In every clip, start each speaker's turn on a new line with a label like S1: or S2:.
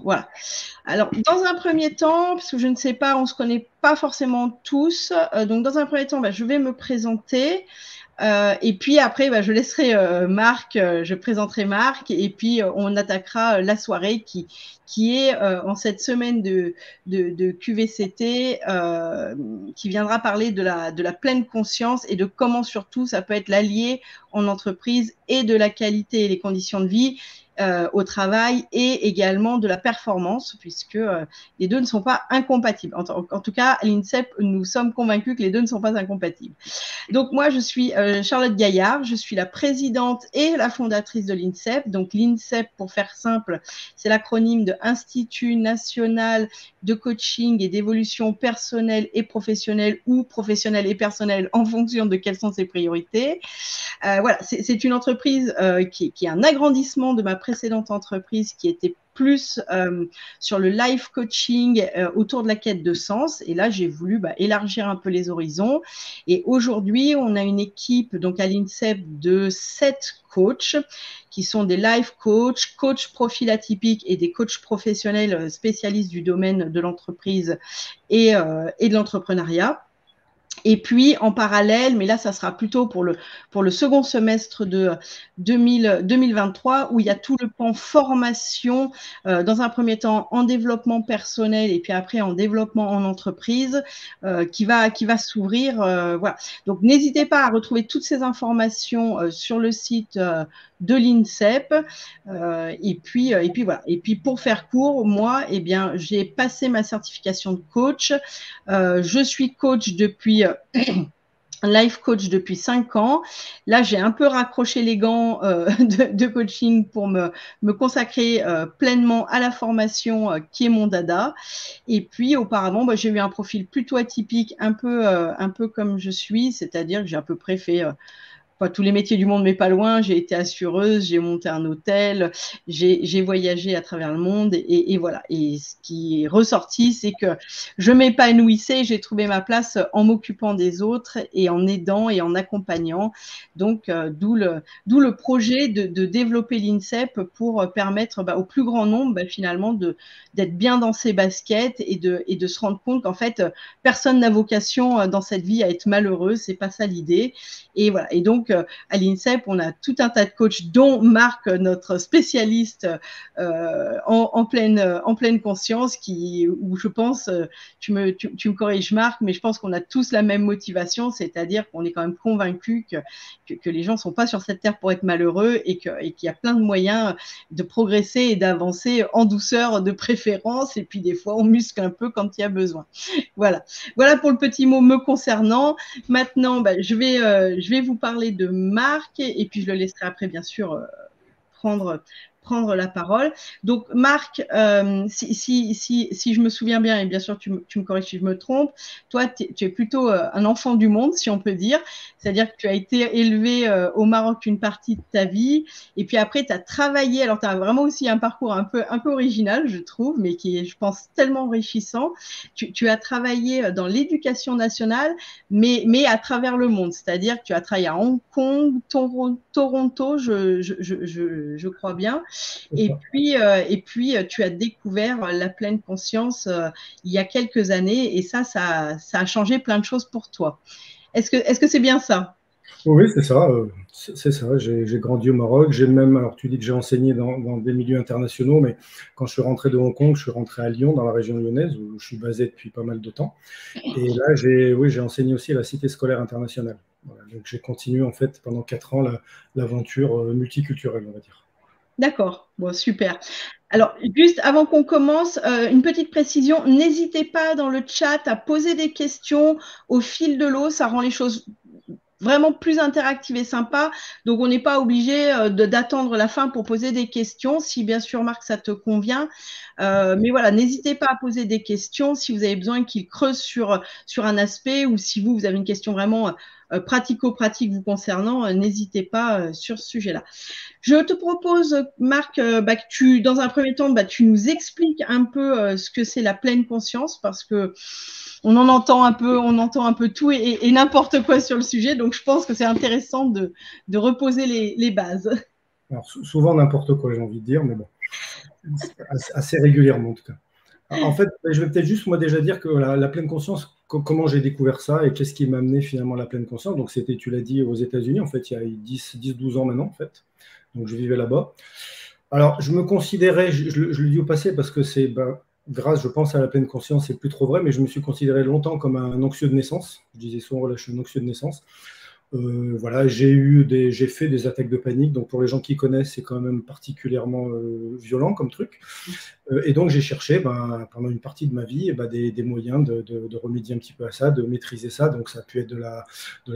S1: Voilà. Alors, dans un premier temps, parce que je ne sais pas, on ne se connaît pas forcément tous, donc dans un premier temps, je vais me présenter. Et puis après, je laisserai Marc, je présenterai Marc, et puis on attaquera la soirée qui est en cette semaine de QVCT, qui viendra parler de la pleine conscience et de comment surtout ça peut être l'allié en entreprise et de la qualité et les conditions de vie au travail et également de la performance, puisque les deux ne sont pas incompatibles. En tout cas, à l'INSEP, nous sommes convaincus que les deux ne sont pas incompatibles. Donc moi, je suis Charlotte Gaillard, je suis la présidente et la fondatrice de l'INSEP. Donc l'INSEP, pour faire simple, c'est l'acronyme de Institut National de Coaching et d'Évolution Personnelle et Professionnelle, ou professionnelle et personnelle en fonction de quelles sont ses priorités. Voilà, c'est une entreprise qui est un agrandissement de ma précédente entreprise qui était plus sur le life coaching autour de la quête de sens. Et là, j'ai voulu élargir un peu les horizons. Et aujourd'hui, on a une équipe donc à l'INSEP de 7 coachs qui sont des life coachs, coachs profil atypiques et des coachs professionnels spécialistes du domaine de l'entreprise et de l'entrepreneuriat. Et puis, en parallèle, mais là, ça sera plutôt pour le second semestre de 2023, où il y a tout le pan formation, dans un premier temps en développement personnel et puis après en développement en entreprise, qui va s'ouvrir. Voilà. Donc, n'hésitez pas à retrouver toutes ces informations sur le site de l'INSEP. Et puis voilà. Et puis, pour faire court, moi, j'ai passé ma certification de coach. Je suis coach depuis life coach depuis 5 ans. Là, j'ai un peu raccroché les gants de coaching pour me consacrer pleinement à la formation qui est mon dada. Et puis, auparavant, j'ai eu un profil plutôt atypique, un peu comme je suis, c'est-à-dire que j'ai à peu près fait pas tous les métiers du monde, mais pas loin. J'ai été assureuse, j'ai monté un hôtel, j'ai voyagé à travers le monde et voilà. Et ce qui est ressorti, c'est que je m'épanouissais, j'ai trouvé ma place en m'occupant des autres et en aidant et en accompagnant. Donc, d'où le projet de développer l'INSEP pour permettre au plus grand nombre finalement d'être bien dans ses baskets et de se rendre compte qu'en fait, personne n'a vocation dans cette vie à être malheureux. C'est pas ça l'idée. Et voilà. Et donc, à l'INSEP, on a tout un tas de coachs, dont Marc, notre spécialiste en pleine conscience, où je pense, tu me corriges Marc, mais je pense qu'on a tous la même motivation, c'est-à-dire qu'on est quand même convaincus que les gens ne sont pas sur cette terre pour être malheureux et qu'il y a plein de moyens de progresser et d'avancer en douceur de préférence, et puis des fois on muscle un peu quand il y a besoin. Voilà pour le petit mot me concernant. Maintenant, je vais vous parler de Marc et puis je le laisserai après, bien sûr, prendre la parole. Donc, Marc, si je me souviens bien, et bien sûr, tu me corriges si je me trompe, toi, tu es plutôt un enfant du monde, si on peut dire. C'est-à-dire que tu as été élevé au Maroc une partie de ta vie, et puis après, tu as travaillé. Alors, tu as vraiment aussi un parcours un peu original, je trouve, mais qui est, je pense, tellement enrichissant. Tu as travaillé dans l'éducation nationale, mais à travers le monde. C'est-à-dire que tu as travaillé à Hong Kong, Toronto, je crois bien. Et puis, tu as découvert la pleine conscience il y a quelques années, et ça a changé plein de choses pour toi. Est-ce que c'est bien ça?
S2: Oui, c'est ça. C'est ça. J'ai grandi au Maroc. J'ai même, alors tu dis que j'ai enseigné dans des milieux internationaux, mais quand je suis rentré de Hong Kong, je suis rentré à Lyon, dans la région lyonnaise, où je suis basé depuis pas mal de temps. Et là, j'ai enseigné aussi à la Cité scolaire internationale. Voilà, donc j'ai continué en fait pendant 4 ans l'aventure multiculturelle, on va dire.
S1: D'accord, bon, super. Alors, juste avant qu'on commence, une petite précision, n'hésitez pas dans le chat à poser des questions au fil de l'eau, ça rend les choses vraiment plus interactives et sympas. Donc, on n'est pas obligé d'attendre la fin pour poser des questions, si bien sûr, Marc, ça te convient. Mais voilà, n'hésitez pas à poser des questions si vous avez besoin qu'ils creusent sur un aspect, ou si vous avez une question vraiment pratico-pratique vous concernant, n'hésitez pas sur ce sujet-là. Je te propose, Marc, que dans un premier temps, tu nous expliques un peu ce que c'est la pleine conscience, parce que on entend un peu tout et n'importe quoi sur le sujet. Donc, je pense que c'est intéressant de reposer les bases.
S2: Alors souvent n'importe quoi, j'ai envie de dire, mais bon. assez régulièrement en tout cas. En fait, je vais peut-être juste moi déjà dire que la pleine conscience, comment j'ai découvert ça et qu'est-ce qui m'a amené finalement à la pleine conscience. Donc c'était, tu l'as dit, aux États-Unis, en fait, il y a 10-12 ans maintenant, en fait. Donc je vivais là-bas. Alors je me considérais, je le dis au passé parce que c'est grâce, je pense, à la pleine conscience, c'est plus trop vrai, mais je me suis considéré longtemps comme un anxieux de naissance. Je disais souvent, voilà, je suis un anxieux de naissance. Voilà, j'ai fait des attaques de panique. Donc pour les gens qui connaissent, c'est quand même particulièrement violent comme truc. Et donc j'ai cherché pendant une partie de ma vie des moyens de remédier un petit peu à ça, de maîtriser ça. Donc ça a pu être de la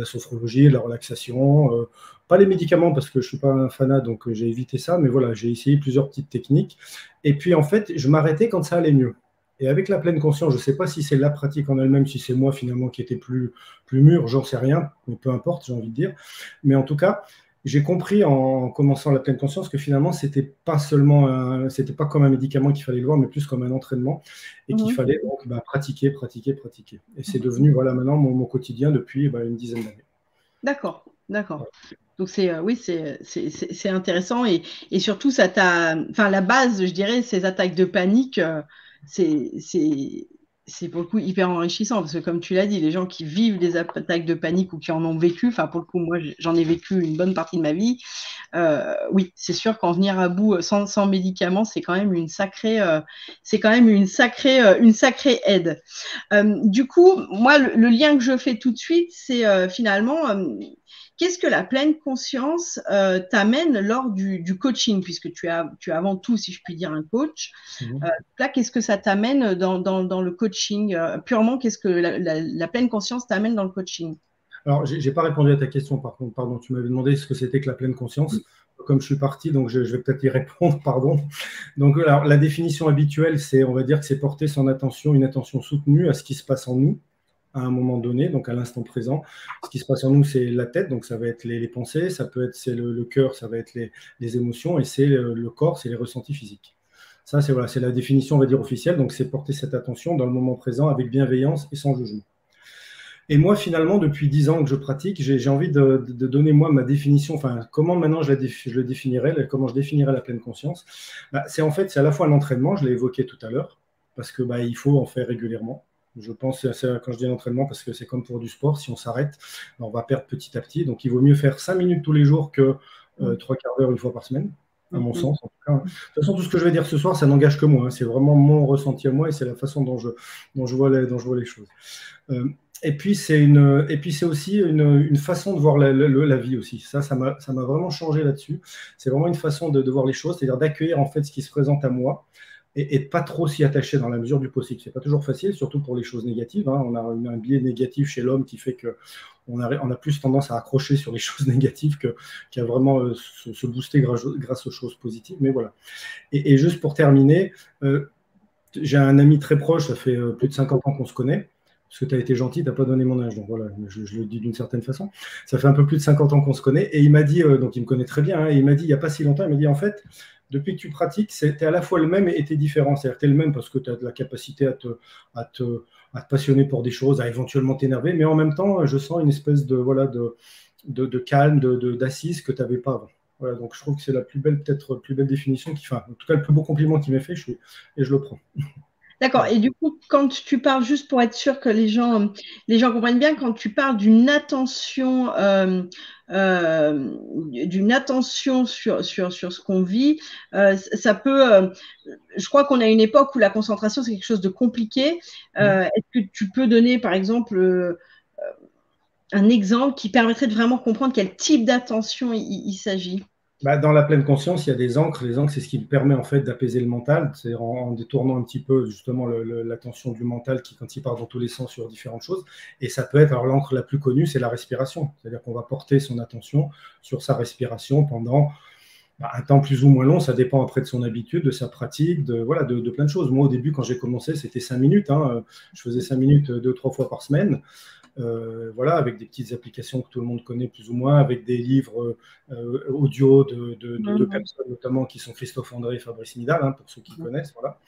S2: sophrologie, de la relaxation, pas les médicaments parce que je suis pas un fanat, donc j'ai évité ça. Mais voilà, j'ai essayé plusieurs petites techniques. Et puis en fait, je m'arrêtais quand ça allait mieux. Et avec la pleine conscience, je ne sais pas si c'est la pratique en elle-même, si c'est moi finalement qui était plus mûr, j'en sais rien, mais peu importe, j'ai envie de dire. Mais en tout cas, j'ai compris en commençant la pleine conscience que finalement, c'était pas comme un médicament qu'il fallait le voir, mais plus comme un entraînement et qu'il fallait donc pratiquer, pratiquer, pratiquer. Et c'est devenu voilà maintenant mon quotidien depuis une dizaine d'années.
S1: D'accord, d'accord. Ouais. Donc oui, c'est intéressant et surtout ça enfin la base, je dirais, ces attaques de panique, c'est pour le coup hyper enrichissant parce que comme tu l'as dit, les gens qui vivent des attaques de panique ou qui en ont vécu, enfin pour le coup moi j'en ai vécu une bonne partie de ma vie, oui c'est sûr qu'en venir à bout sans médicaments c'est quand même une sacrée aide. Du coup moi le lien que je fais tout de suite c'est finalement qu'est-ce que la pleine conscience t'amène lors du coaching, puisque tu es avant tout, si je puis dire, un coach. Là, qu'est-ce que ça t'amène dans le coaching purement, qu'est-ce que la pleine conscience t'amène dans le coaching?
S2: Alors, je n'ai pas répondu à ta question, par contre, pardon. Tu m'avais demandé ce que c'était que la pleine conscience. Comme je suis parti, donc je vais peut-être y répondre, pardon. Donc, alors, la définition habituelle, on va dire que c'est porter une attention soutenue à ce qui se passe en nous, à un moment donné, donc à l'instant présent. Ce qui se passe en nous, c'est la tête, donc ça va être les pensées, ça peut être le cœur, ça va être les émotions, et c'est le corps, c'est les ressentis physiques. Ça, c'est la définition, on va dire, officielle. Donc, c'est porter cette attention dans le moment présent avec bienveillance et sans jugement. Et moi, finalement, depuis 10 ans que je pratique, j'ai envie de donner, moi, ma définition, enfin, comment maintenant je le définirais, comment je définirais la pleine conscience. C'est à la fois un entraînement, je l'ai évoqué tout à l'heure, parce que il faut en faire régulièrement. Je pense, quand je dis l'entraînement, parce que c'est comme pour du sport, si on s'arrête, on va perdre petit à petit. Donc, il vaut mieux faire 5 minutes tous les jours que 3 quarts d'heure une fois par semaine, à mon sens. En tout cas. De toute façon, tout ce que je vais dire ce soir, ça n'engage que moi. Hein. C'est vraiment mon ressenti à moi et c'est la façon dont je vois les choses. Et puis, c'est aussi une façon de voir la vie aussi. Ça m'a vraiment changé là-dessus. C'est vraiment une façon de voir les choses, c'est-à-dire d'accueillir en fait ce qui se présente à moi et pas trop s'y attacher dans la mesure du possible. C'est pas toujours facile, surtout pour les choses négatives. Hein. On a un biais négatif chez l'homme qui fait qu'on a plus tendance à accrocher sur les choses négatives qu'à vraiment se booster grâce aux choses positives. Mais voilà. Et juste pour terminer, j'ai un ami très proche, ça fait plus de 50 ans qu'on se connaît. Parce que tu as été gentil, tu n'as pas donné mon âge. Donc voilà, je le dis d'une certaine façon. Ça fait un peu plus de 50 ans qu'on se connaît. Et il m'a dit, donc il me connaît très bien, hein, et il m'a dit il n'y a pas si longtemps, il m'a dit en fait, depuis que tu pratiques, tu es à la fois le même et tu es différent. C'est-à-dire que tu es le même parce que tu as de la capacité à te passionner pour des choses, à éventuellement t'énerver, mais en même temps, je sens une espèce de calme, d'assise que tu n'avais pas avant. Voilà, donc je trouve que c'est la plus belle définition, en tout cas le plus beau compliment qui m'est fait, et je le prends.
S1: D'accord. Et du coup, quand tu parles, juste pour être sûr que les gens comprennent bien, quand tu parles d'une attention sur ce qu'on vit, ça peut. Je crois qu'on a une époque où la concentration c'est quelque chose de compliqué. Est-ce que tu peux donner, par exemple, un exemple qui permettrait de vraiment comprendre quel type d'attention il s'agit?
S2: Dans la pleine conscience, il y a des ancres. Les ancres, c'est ce qui permet en fait d'apaiser le mental, c'est en détournant un petit peu justement l'attention du mental qui, quand il part dans tous les sens sur différentes choses. Et ça peut être, alors l'encre la plus connue, c'est la respiration. C'est-à-dire qu'on va porter son attention sur sa respiration pendant un temps plus ou moins long. Ça dépend après de son habitude, de sa pratique, de plein de choses. Moi, au début, quand j'ai commencé, c'était 5 minutes. Hein. Je faisais 5 minutes 2-3 fois par semaine. voilà, avec des petites applications que tout le monde connaît plus ou moins, avec des livres audio de personnes notamment qui sont Christophe André et Fabrice Midal, hein, pour ceux qui connaissent. Voilà.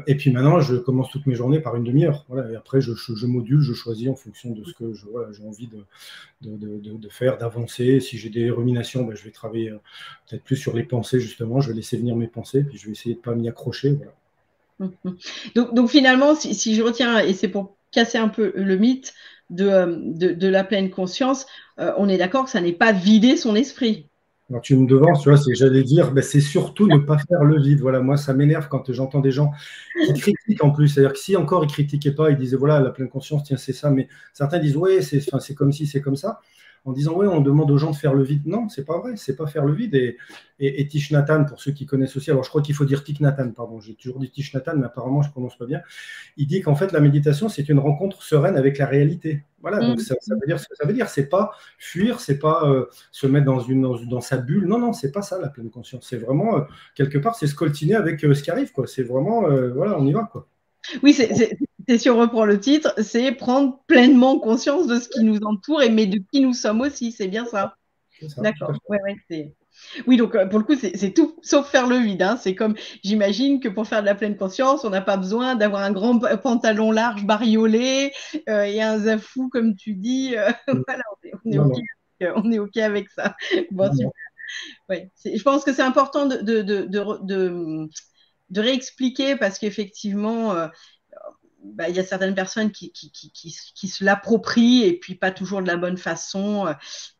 S2: Et puis maintenant, je commence toutes mes journées par une demi-heure. Voilà, et après, je module, je choisis en fonction de ce que j'ai envie de faire, d'avancer. Si j'ai des ruminations, ben, je vais travailler peut-être plus sur les pensées, justement. Je vais laisser venir mes pensées, puis je vais essayer de ne pas m'y accrocher. Voilà.
S1: Donc finalement, si je retiens, et c'est pour casser un peu le mythe de la pleine conscience, on est d'accord que ça n'est pas vider son esprit.
S2: Alors, tu me devances, tu vois, j'allais dire, ben, c'est surtout ne pas faire le vide. Voilà, moi, ça m'énerve quand j'entends des gens qui critiquent en plus. C'est-à-dire que si encore ils ne critiquaient pas, ils disaient, voilà, la pleine conscience, tiens, c'est ça. Mais certains disent, ouais, c'est comme si, c'est comme ça. En disant, ouais, on demande aux gens de faire le vide. Non, c'est pas vrai, c'est pas faire le vide. Et Thich Nhat Hanh, pour ceux qui connaissent aussi, alors je crois qu'il faut dire Thich Nhat Hanh, pardon, j'ai toujours dit Thich Nhat Hanh, mais apparemment je ne prononce pas bien. Il dit qu'en fait, la méditation, c'est une rencontre sereine avec la réalité. Voilà, donc ça veut dire ce que ça veut dire. C'est pas fuir, c'est pas se mettre dans sa bulle. Non, non, c'est pas ça la pleine conscience. C'est vraiment, quelque part, c'est se coltiner avec ce qui arrive, quoi. C'est vraiment, voilà, on y va, quoi.
S1: Oui, si on reprend le titre, c'est prendre pleinement conscience de ce qui nous entoure, mais de qui nous sommes aussi. C'est bien ça. D'accord. Oui, donc pour le coup, c'est tout sauf faire le vide. Hein. C'est comme, j'imagine que pour faire de la pleine conscience, on n'a pas besoin d'avoir un grand pantalon large bariolé et un zafou, comme tu dis. Voilà, on est OK avec ça. Bon, super. Ouais. Je pense que c'est important de réexpliquer parce qu'effectivement, bah, y a certaines personnes qui se l'approprient et puis pas toujours de la bonne façon.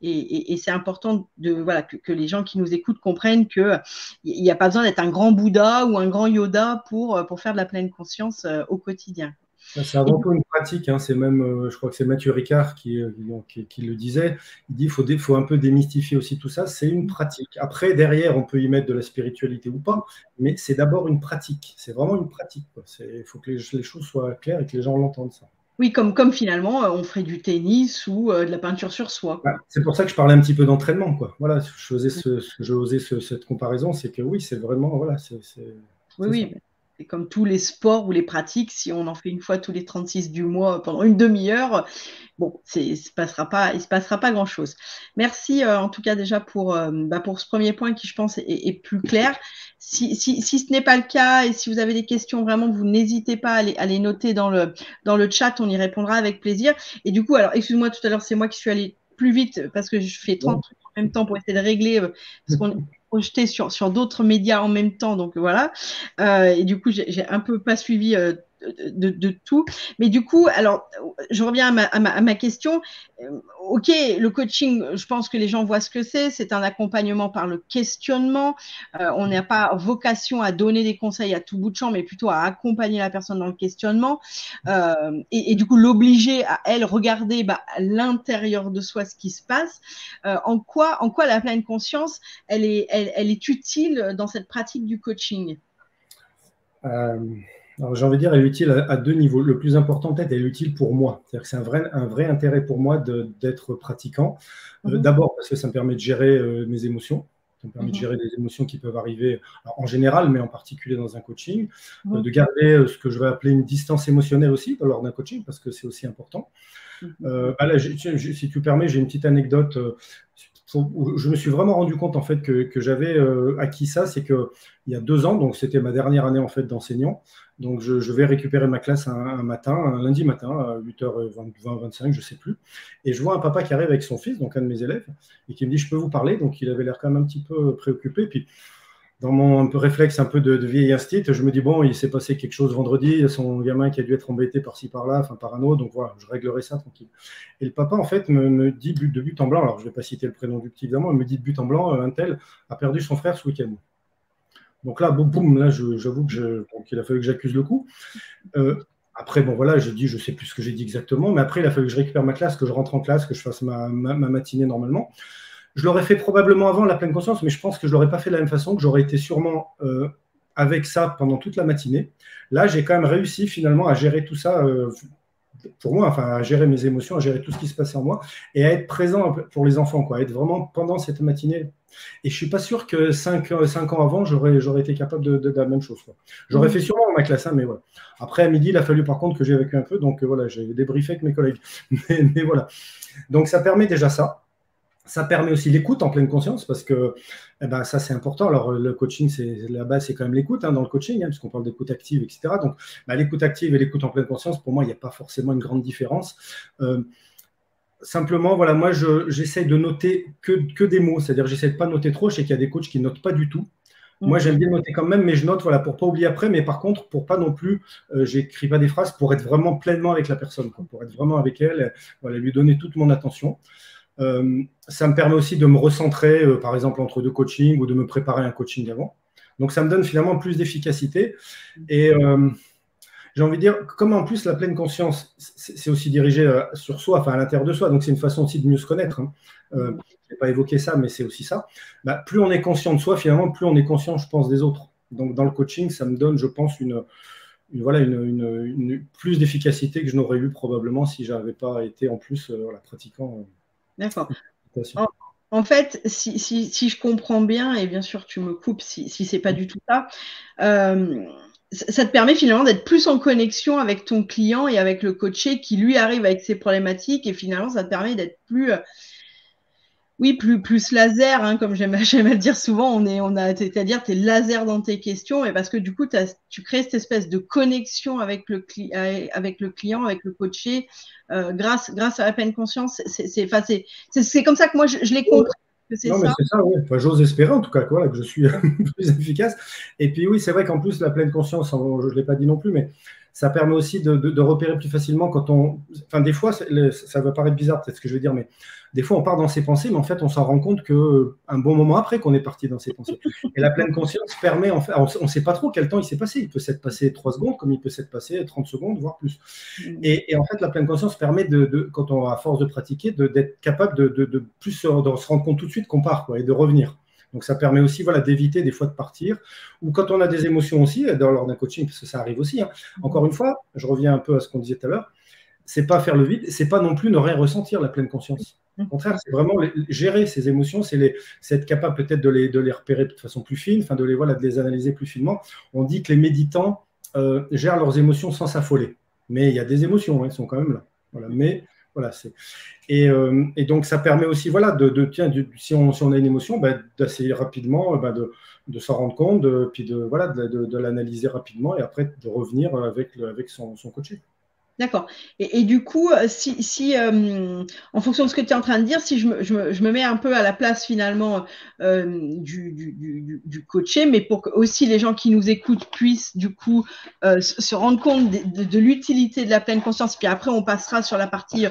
S1: Et c'est important voilà, que les gens qui nous écoutent comprennent qu'il n'y a pas besoin d'être un grand Bouddha ou un grand Yoda pour faire de la pleine conscience au quotidien.
S2: C'est avant tout une pratique, hein. C'est même, je crois que c'est Mathieu Ricard qui le disait. Il dit qu'il faut un peu démystifier aussi tout ça. C'est une pratique. Après, derrière, on peut y mettre de la spiritualité ou pas, mais c'est d'abord une pratique. C'est vraiment une pratique. Il faut que les choses soient claires et que les gens l'entendent, ça.
S1: Oui, comme finalement, on ferait du tennis ou de la peinture sur soi.
S2: Bah, c'est pour ça que je parlais un petit peu d'entraînement, quoi. Voilà, je osais cette comparaison, c'est que oui, c'est vraiment, voilà,
S1: oui. C'est comme tous les sports ou les pratiques, si on en fait une fois tous les 36 du mois pendant une demi-heure, bon, il se passera pas grand-chose. Merci en tout cas déjà pour ce premier point qui, je pense, est plus clair. Si ce n'est pas le cas et si vous avez des questions, vraiment, vous n'hésitez pas à les noter dans le chat, on y répondra avec plaisir. Et du coup, alors, excuse-moi, tout à l'heure, c'est moi qui suis allée plus vite parce que je fais 30 trucs en même temps pour essayer de régler, parce qu'on est projeté sur d'autres médias en même temps, donc voilà. Et du coup, j'ai un peu pas suivi de tout. Mais du coup, alors, je reviens à ma question. OK, le coaching, je pense que les gens voient ce que c'est un accompagnement par le questionnement. On n'a pas vocation à donner des conseils à tout bout de champ, mais plutôt à accompagner la personne dans le questionnement et du coup l'obliger à elle regarder à l'intérieur de soi ce qui se passe. En quoi la pleine conscience, elle est utile dans cette pratique du coaching?
S2: Alors, j'ai envie de dire, elle est utile à deux niveaux. Le plus important, peut-être, elle est utile pour moi. C'est-à-dire que c'est un vrai intérêt pour moi d'être pratiquant. D'abord, parce que ça me permet de gérer mes émotions. Ça me permet de gérer des émotions qui peuvent arriver en général, mais en particulier dans un coaching. De garder ce que je vais appeler une distance émotionnelle aussi lors d'un coaching, parce que c'est aussi important. Là, si tu permets, j'ai une petite anecdote. Je me suis vraiment rendu compte en fait que j'avais acquis ça, c'est qu'il y a 2 ans, donc c'était ma dernière année en fait d'enseignant, donc je vais récupérer ma classe un lundi matin à 8h20, 25, je ne sais plus, et je vois un papa qui arrive avec son fils, donc un de mes élèves, et qui me dit « je peux vous parler ?» Donc il avait l'air quand même un petit peu préoccupé, puis dans mon réflexe un peu de vieil instinct, je me dis, bon, il s'est passé quelque chose vendredi, son gamin qui a dû être embêté par-ci, par-là, enfin par un autre, donc voilà, je réglerai ça tranquille. Et le papa, en fait, me dit de but en blanc, alors je ne vais pas citer le prénom du petit, évidemment, il me dit de but en blanc, un tel a perdu son frère ce week-end. Donc là, boum, là, j'avoue qu'il a fallu que j'accuse le coup. Après, bon, voilà, j'ai dit, je ne sais plus ce que j'ai dit exactement, mais après, il a fallu que je récupère ma classe, que je rentre en classe, que je fasse ma matinée normalement. Je l'aurais fait probablement avant la pleine conscience, mais je pense que je ne l'aurais pas fait de la même façon, que j'aurais été sûrement avec ça pendant toute la matinée. Là, j'ai quand même réussi finalement à gérer tout ça pour moi, enfin, à gérer mes émotions, à gérer tout ce qui se passe en moi et à être présent pour les enfants, quoi, à être vraiment pendant cette matinée. Et je ne suis pas sûr que 5 ans avant, j'aurais été capable de la même chose, quoi. J'aurais fait sûrement dans ma classe, hein, mais voilà. Après, à midi, il a fallu par contre que j'ai vécu un peu, donc voilà, j'ai débriefé avec mes collègues. Mais voilà. Donc ça permet déjà ça. Ça permet aussi l'écoute en pleine conscience parce que eh ben, ça, c'est important. Alors, le coaching, la base, c'est quand même l'écoute dans le coaching, puisqu'on parle d'écoute active, etc. Donc, l'écoute active et l'écoute en pleine conscience, pour moi, il n'y a pas forcément une grande différence. Simplement, voilà, moi, j'essaie de noter que des mots, c'est-à-dire j'essaie de pas noter trop. Je sais qu'il y a des coachs qui ne notent pas du tout. Moi, j'aime bien noter quand même, mais je note, voilà, pour pas oublier après. Mais par contre, pour pas non plus, j'écris pas des phrases pour être vraiment pleinement avec la personne, quoi, pour être vraiment avec elle, voilà, lui donner toute mon attention. Ça me permet aussi de me recentrer, par exemple, entre deux coachings ou de me préparer un coaching avant. Donc, ça me donne finalement plus d'efficacité. Et j'ai envie de dire, comme en plus la pleine conscience, c'est aussi dirigé sur soi, enfin à l'intérieur de soi. Donc, c'est une façon aussi de mieux se connaître. Hein. Je n'ai pas évoqué ça, mais c'est aussi ça. Plus on est conscient de soi, finalement, plus on est conscient, je pense, des autres. Donc, dans le coaching, ça me donne, je pense, une plus d'efficacité que je n'aurais eu probablement si je n'avais pas été en plus pratiquant.
S1: D'accord. En fait, si je comprends bien, et bien sûr tu me coupes si c'est pas du tout ça, ça te permet finalement d'être plus en connexion avec ton client et avec le coaché qui lui arrive avec ses problématiques, et finalement ça te permet d'être plus laser, hein, comme j'aime à le dire souvent, c'est-à-dire tu es laser dans tes questions, et parce que du coup tu crées cette espèce de connexion avec le client, avec le coaché, grâce à la pleine conscience. C'est comme ça que moi je l'ai compris.
S2: Non, mais c'est ça, oui. Enfin, j'ose espérer en tout cas que je suis plus efficace. Et puis oui, c'est vrai qu'en plus, la pleine conscience, je ne l'ai pas dit non plus, mais ça permet aussi de repérer plus facilement quand on. Enfin, des fois, ça va paraître bizarre, peut-être ce que je veux dire, mais des fois, on part dans ses pensées, mais en fait, on s'en rend compte qu'un bon moment après qu'on est parti dans ses pensées. Et la pleine conscience permet, en fait, on ne sait pas trop quel temps il s'est passé. Il peut s'être passé 3 secondes, comme il peut s'être passé 30 secondes, voire plus. Et en fait, la pleine conscience permet, quand on a à force de pratiquer, d'être capable de se rendre compte tout de suite qu'on part, quoi, et de revenir. Donc, ça permet aussi d'éviter des fois de partir. Ou quand on a des émotions aussi, lors d'un coaching, parce que ça arrive aussi. Hein. Encore une fois, je reviens un peu à ce qu'on disait tout à l'heure, c'est pas faire le vide, c'est pas non plus ne rien ressentir, la pleine conscience. Au contraire, c'est vraiment gérer ces émotions, c'est être capable peut-être de les repérer de façon plus fine, de les analyser plus finement. On dit que les méditants gèrent leurs émotions sans s'affoler. Mais il y a des émotions, elles sont quand même là. Voilà. Mais voilà, et donc ça permet aussi, si on a une émotion, d'assez rapidement, de s'en rendre compte, puis de l'analyser rapidement et après de revenir avec son coaché.
S1: D'accord. Et du coup, si en fonction de ce que tu es en train de dire, si je me mets un peu à la place finalement du coaché, mais pour que aussi les gens qui nous écoutent puissent du coup se rendre compte de l'utilité de la pleine conscience, puis après on passera sur la partie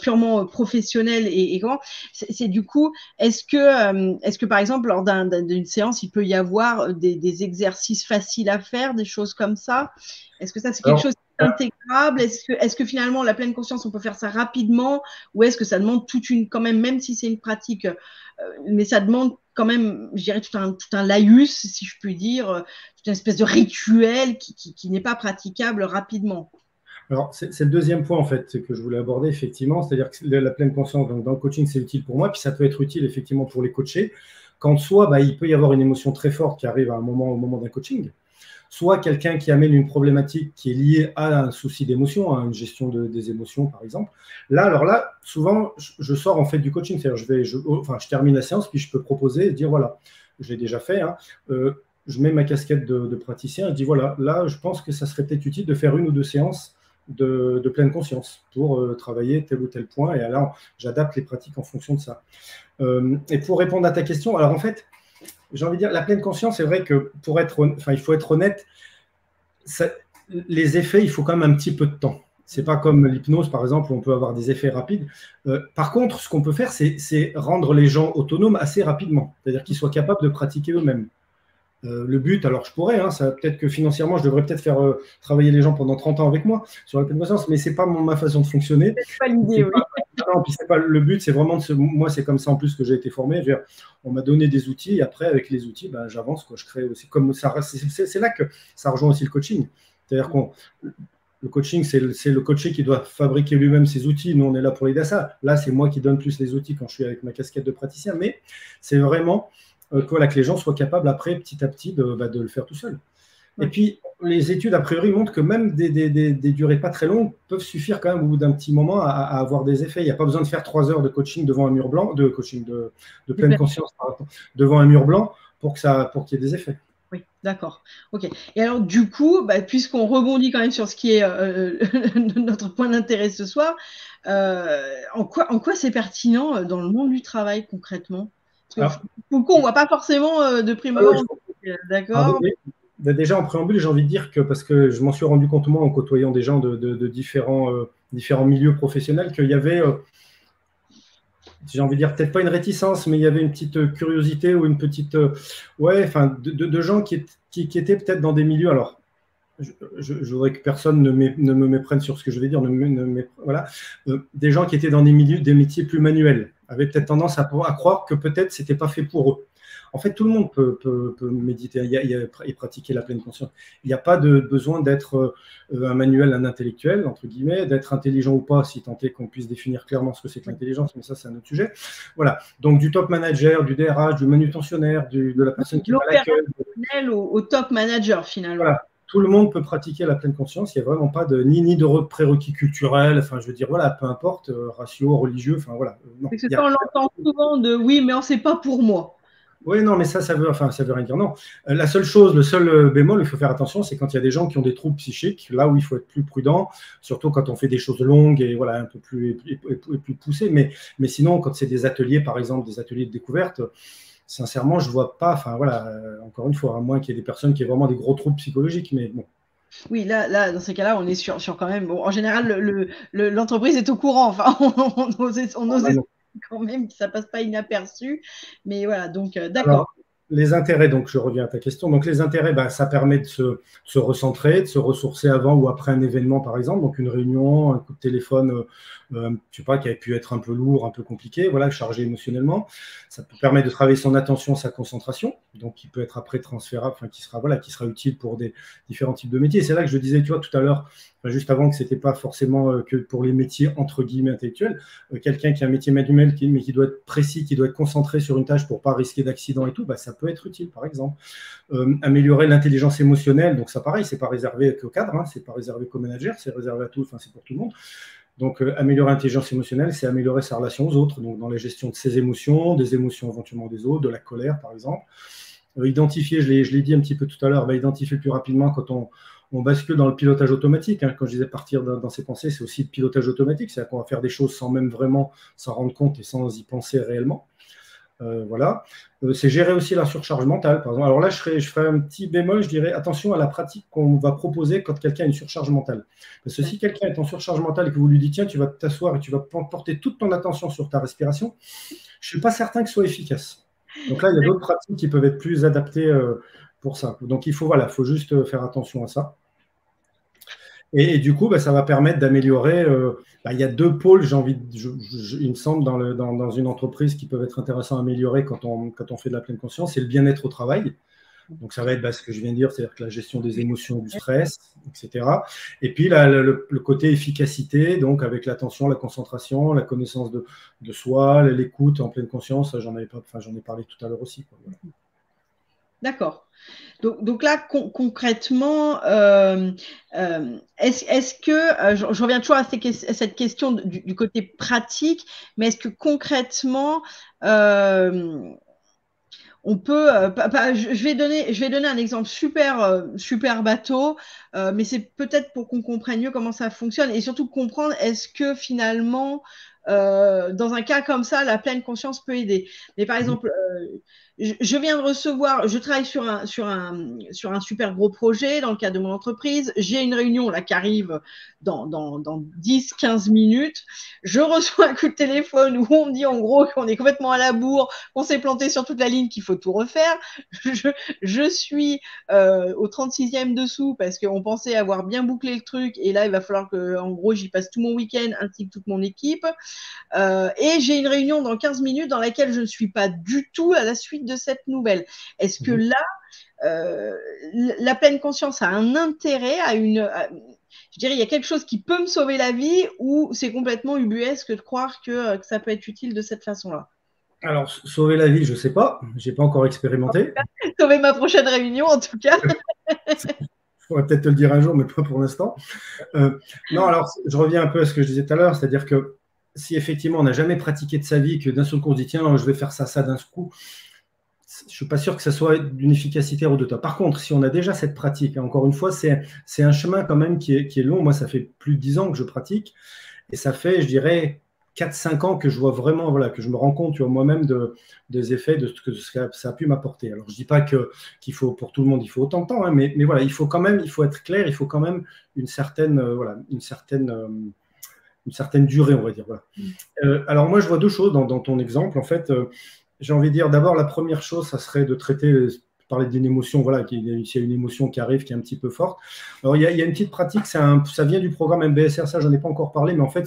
S1: purement professionnelle et comment, c'est du coup, est-ce que par exemple lors d'une séance, il peut y avoir des exercices faciles à faire, des choses comme ça? Est-ce que ça c'est quelque chose intégrable? Est-ce que finalement la pleine conscience on peut faire ça rapidement, ou est-ce que ça demande quand même, même si c'est une pratique, mais ça demande quand même, je dirais, tout un laïus, si je puis dire, toute une espèce de rituel qui n'est pas praticable rapidement?
S2: Alors, c'est le deuxième point, en fait, que je voulais aborder, effectivement, c'est-à-dire que la pleine conscience, donc, dans le coaching, c'est utile pour moi, puis ça peut être utile, effectivement, pour les coachés, quand soit, il peut y avoir une émotion très forte qui arrive au moment d'un coaching, soit quelqu'un qui amène une problématique qui est liée à un souci d'émotion, à une gestion des émotions, par exemple. Alors là, souvent, je sors en fait du coaching, c'est-à-dire je termine la séance, puis je peux proposer et dire, voilà, je l'ai déjà fait, hein, je mets ma casquette de praticien et je dis, voilà, là, je pense que ça serait peut-être utile de faire 1 ou 2 séances de pleine conscience pour travailler tel ou tel point, et alors j'adapte les pratiques en fonction de ça. Et pour répondre à ta question, alors en fait, j'ai envie de dire, la pleine conscience, c'est vrai que il faut être honnête, les effets, il faut quand même un petit peu de temps. C'est pas comme l'hypnose, par exemple, où on peut avoir des effets rapides. Par contre, ce qu'on peut faire, c'est rendre les gens autonomes assez rapidement, c'est-à-dire qu'ils soient capables de pratiquer eux-mêmes. Le but, alors je pourrais, peut-être que financièrement, je devrais peut-être faire travailler les gens pendant 30 ans avec moi sur la pleine conscience, mais c'est pas ma façon de fonctionner.
S1: C'est pas l'idée, oui.
S2: Non, puis c'est pas le but, c'est vraiment moi, c'est comme ça en plus que j'ai été formé. On m'a donné des outils, et après, avec les outils, j'avance, quoi. Je crée aussi comme ça. C'est là que ça rejoint aussi le coaching. C'est-à-dire Le coaching, c'est le coaché qui doit fabriquer lui-même ses outils. Nous, on est là pour l'aider à ça. Là, c'est moi qui donne plus les outils quand je suis avec ma casquette de praticien. Mais c'est vraiment que les gens soient capables, après, petit à petit, de le faire tout seul. Et puis, les études, a priori, montrent que même des durées pas très longues peuvent suffire quand même, au bout d'un petit moment, à avoir des effets. Il n'y a pas besoin de faire 3 heures de coaching devant un mur blanc, de coaching de pleine conscience devant un mur blanc pour qu'il y ait des effets.
S1: Oui, d'accord. Ok. Et alors, du coup, puisqu'on rebondit quand même sur ce qui est notre point d'intérêt ce soir, en quoi c'est pertinent dans le monde du travail concrètement? Parce que Foucault, on ne voit pas forcément de prime abord. D'accord.
S2: Déjà, en préambule, j'ai envie de dire que, parce que je m'en suis rendu compte, moi, en côtoyant des gens de différents milieux professionnels, qu'il y avait, j'ai envie de dire, peut-être pas une réticence, mais il y avait une petite curiosité ou une petite. De gens qui étaient peut-être dans des milieux. Alors, je voudrais que personne ne me méprenne sur ce que je vais dire. Voilà. Des gens qui étaient dans des métiers plus manuels avaient peut-être tendance à croire que peut-être c'était pas fait pour eux. En fait, tout le monde peut méditer et pratiquer la pleine conscience. Il n'y a pas de besoin d'être un manuel, un intellectuel, entre guillemets, d'être intelligent ou pas, si tant est qu'on puisse définir clairement ce que c'est que l'intelligence, mais ça, c'est un autre sujet. Voilà. Donc, du top manager, du DRH, du manutentionnaire, de la personne qui va à l'accueil.
S1: Au top manager, finalement.
S2: Voilà. Tout le monde peut pratiquer la pleine conscience. Il n'y a vraiment pas ni de prérequis culturels. Enfin, je veux dire, voilà, peu importe, ratio, religieux. Enfin, voilà.
S1: Non, c'est ça, on l'entend souvent de oui, mais c'est pas pour moi.
S2: Oui, non, mais ça veut rien dire. Non. La seule chose, le seul bémol, il faut faire attention, c'est quand il y a des gens qui ont des troubles psychiques, là où il faut être plus prudent, surtout quand on fait des choses longues et voilà, un peu plus poussées. Mais sinon, quand c'est des ateliers, par exemple, des ateliers de découverte, sincèrement, je ne vois pas, enfin voilà, encore une fois, à moins qu'il y ait des personnes qui aient vraiment des gros troubles psychologiques, mais bon.
S1: Oui, là, dans ces cas-là, on est sur quand même. Bon, en général, l'entreprise est au courant. Enfin, on ose quand même que ça passe pas inaperçu. Mais voilà, donc d'accord.
S2: Les intérêts, donc je reviens à ta question. Donc les intérêts, ça permet de se recentrer, de se ressourcer avant ou après un événement, par exemple. Donc une réunion, un coup de téléphone, je sais pas, qui a pu être un peu lourd, un peu compliqué, voilà, chargé émotionnellement. Ça peut permettre de travailler son attention, sa concentration, donc qui peut être après transférable, enfin qui sera utile pour des différents types de métiers. C'est là que je disais, tu vois, tout à l'heure, juste avant, que c'était pas forcément que pour les métiers entre guillemets intellectuels. Quelqu'un qui a un métier manuel, mais qui doit être précis, qui doit être concentré sur une tâche pour pas risquer d'accident et tout, ça peut être utile, par exemple. Améliorer l'intelligence émotionnelle, donc ça pareil, c'est pas réservé qu'au cadre, hein, c'est pas réservé qu'au manager, c'est réservé à tout, enfin c'est pour tout le monde. Donc améliorer l'intelligence émotionnelle, c'est améliorer sa relation aux autres, donc dans la gestion de ses émotions, des émotions éventuellement des autres, de la colère par exemple. Identifier, je l'ai dit un petit peu tout à l'heure, identifier plus rapidement quand on bascule dans le pilotage automatique. Hein. Quand je disais partir dans ses pensées, c'est aussi le pilotage automatique, c'est-à-dire qu'on va faire des choses sans même vraiment s'en rendre compte et sans y penser réellement. Voilà. C'est gérer aussi la surcharge mentale, par exemple. Alors là, je ferai un petit bémol, je dirais attention à la pratique qu'on va proposer quand quelqu'un a une surcharge mentale. Parce que si quelqu'un est en surcharge mentale et que vous lui dites, tiens, tu vas t'asseoir et tu vas porter toute ton attention sur ta respiration, je ne suis pas certain que ce soit efficace. Donc là, il y a d'autres pratiques qui peuvent être plus adaptées pour ça. Donc il faut juste faire attention à ça. Et du coup, ça va permettre d'améliorer. Il y a 2 pôles, il me semble, dans une entreprise qui peuvent être intéressants à améliorer quand on fait de la pleine conscience. C'est le bien-être au travail. Donc, ça va être ce que je viens de dire, c'est-à-dire que la gestion des émotions, du stress, etc. Et puis, le côté efficacité, donc avec l'attention, la concentration, la connaissance de soi, l'écoute en pleine conscience. J'en ai parlé tout à l'heure aussi. Voilà.
S1: D'accord. Donc là, concrètement, est-ce que, je reviens toujours à cette question du côté pratique, mais est-ce que concrètement, on peut, je vais donner un exemple super bateau, mais c'est peut-être pour qu'on comprenne mieux comment ça fonctionne et surtout comprendre est-ce que finalement, dans un cas comme ça, la pleine conscience peut aider. Mais par exemple, je viens de recevoir, je travaille sur un super gros projet dans le cadre de mon entreprise. J'ai une réunion là qui arrive dans 10-15 minutes. Je reçois un coup de téléphone où on me dit en gros qu'on est complètement à la bourre, qu'on s'est planté sur toute la ligne, qu'il faut tout refaire. Je suis au 36e dessous parce qu'on pensait avoir bien bouclé le truc et là il va falloir que en gros j'y passe tout mon week-end ainsi que toute mon équipe. Et j'ai une réunion dans 15 minutes dans laquelle je ne suis pas du tout à la suite de cette nouvelle. Est-ce que là, la pleine conscience a un intérêt, je dirais, il y a quelque chose qui peut me sauver la vie ou c'est complètement ubuesque de croire que ça peut être utile de cette façon-là.
S2: Alors, sauver la vie, je ne sais pas. Je n'ai pas encore expérimenté.
S1: Sauver ma prochaine réunion, en tout cas.
S2: Je pourrais peut-être te le dire un jour, mais pas pour l'instant. Non, alors, je reviens un peu à ce que je disais tout à l'heure, c'est-à-dire que si effectivement on n'a jamais pratiqué de sa vie, que d'un seul coup on se dit tiens, je vais faire ça d'un coup, je ne suis pas sûr que ça soit d'une efficacité redoutable. Par contre, si on a déjà cette pratique, encore une fois, c'est un chemin quand même qui est long. Moi, ça fait plus de 10 ans que je pratique et ça fait, je dirais, 4-5 ans que je vois vraiment, voilà, que je me rends compte, tu vois, moi-même des effets de ce que ça a pu m'apporter. Alors, je ne dis pas qu'il faut, pour tout le monde, il faut autant de temps, hein, mais voilà, il faut quand même, il faut être clair, il faut quand même une certaine, voilà, une certaine durée, on va dire. Voilà. Alors, moi, je vois deux choses dans ton exemple. En fait, j'ai envie de dire, d'abord, la première chose, ça serait de parler d'une émotion, voilà, s'il y a une émotion qui arrive, qui est un petit peu forte. Alors, il y a une petite pratique, ça vient du programme MBSR, ça, j'en ai pas encore parlé, mais en fait,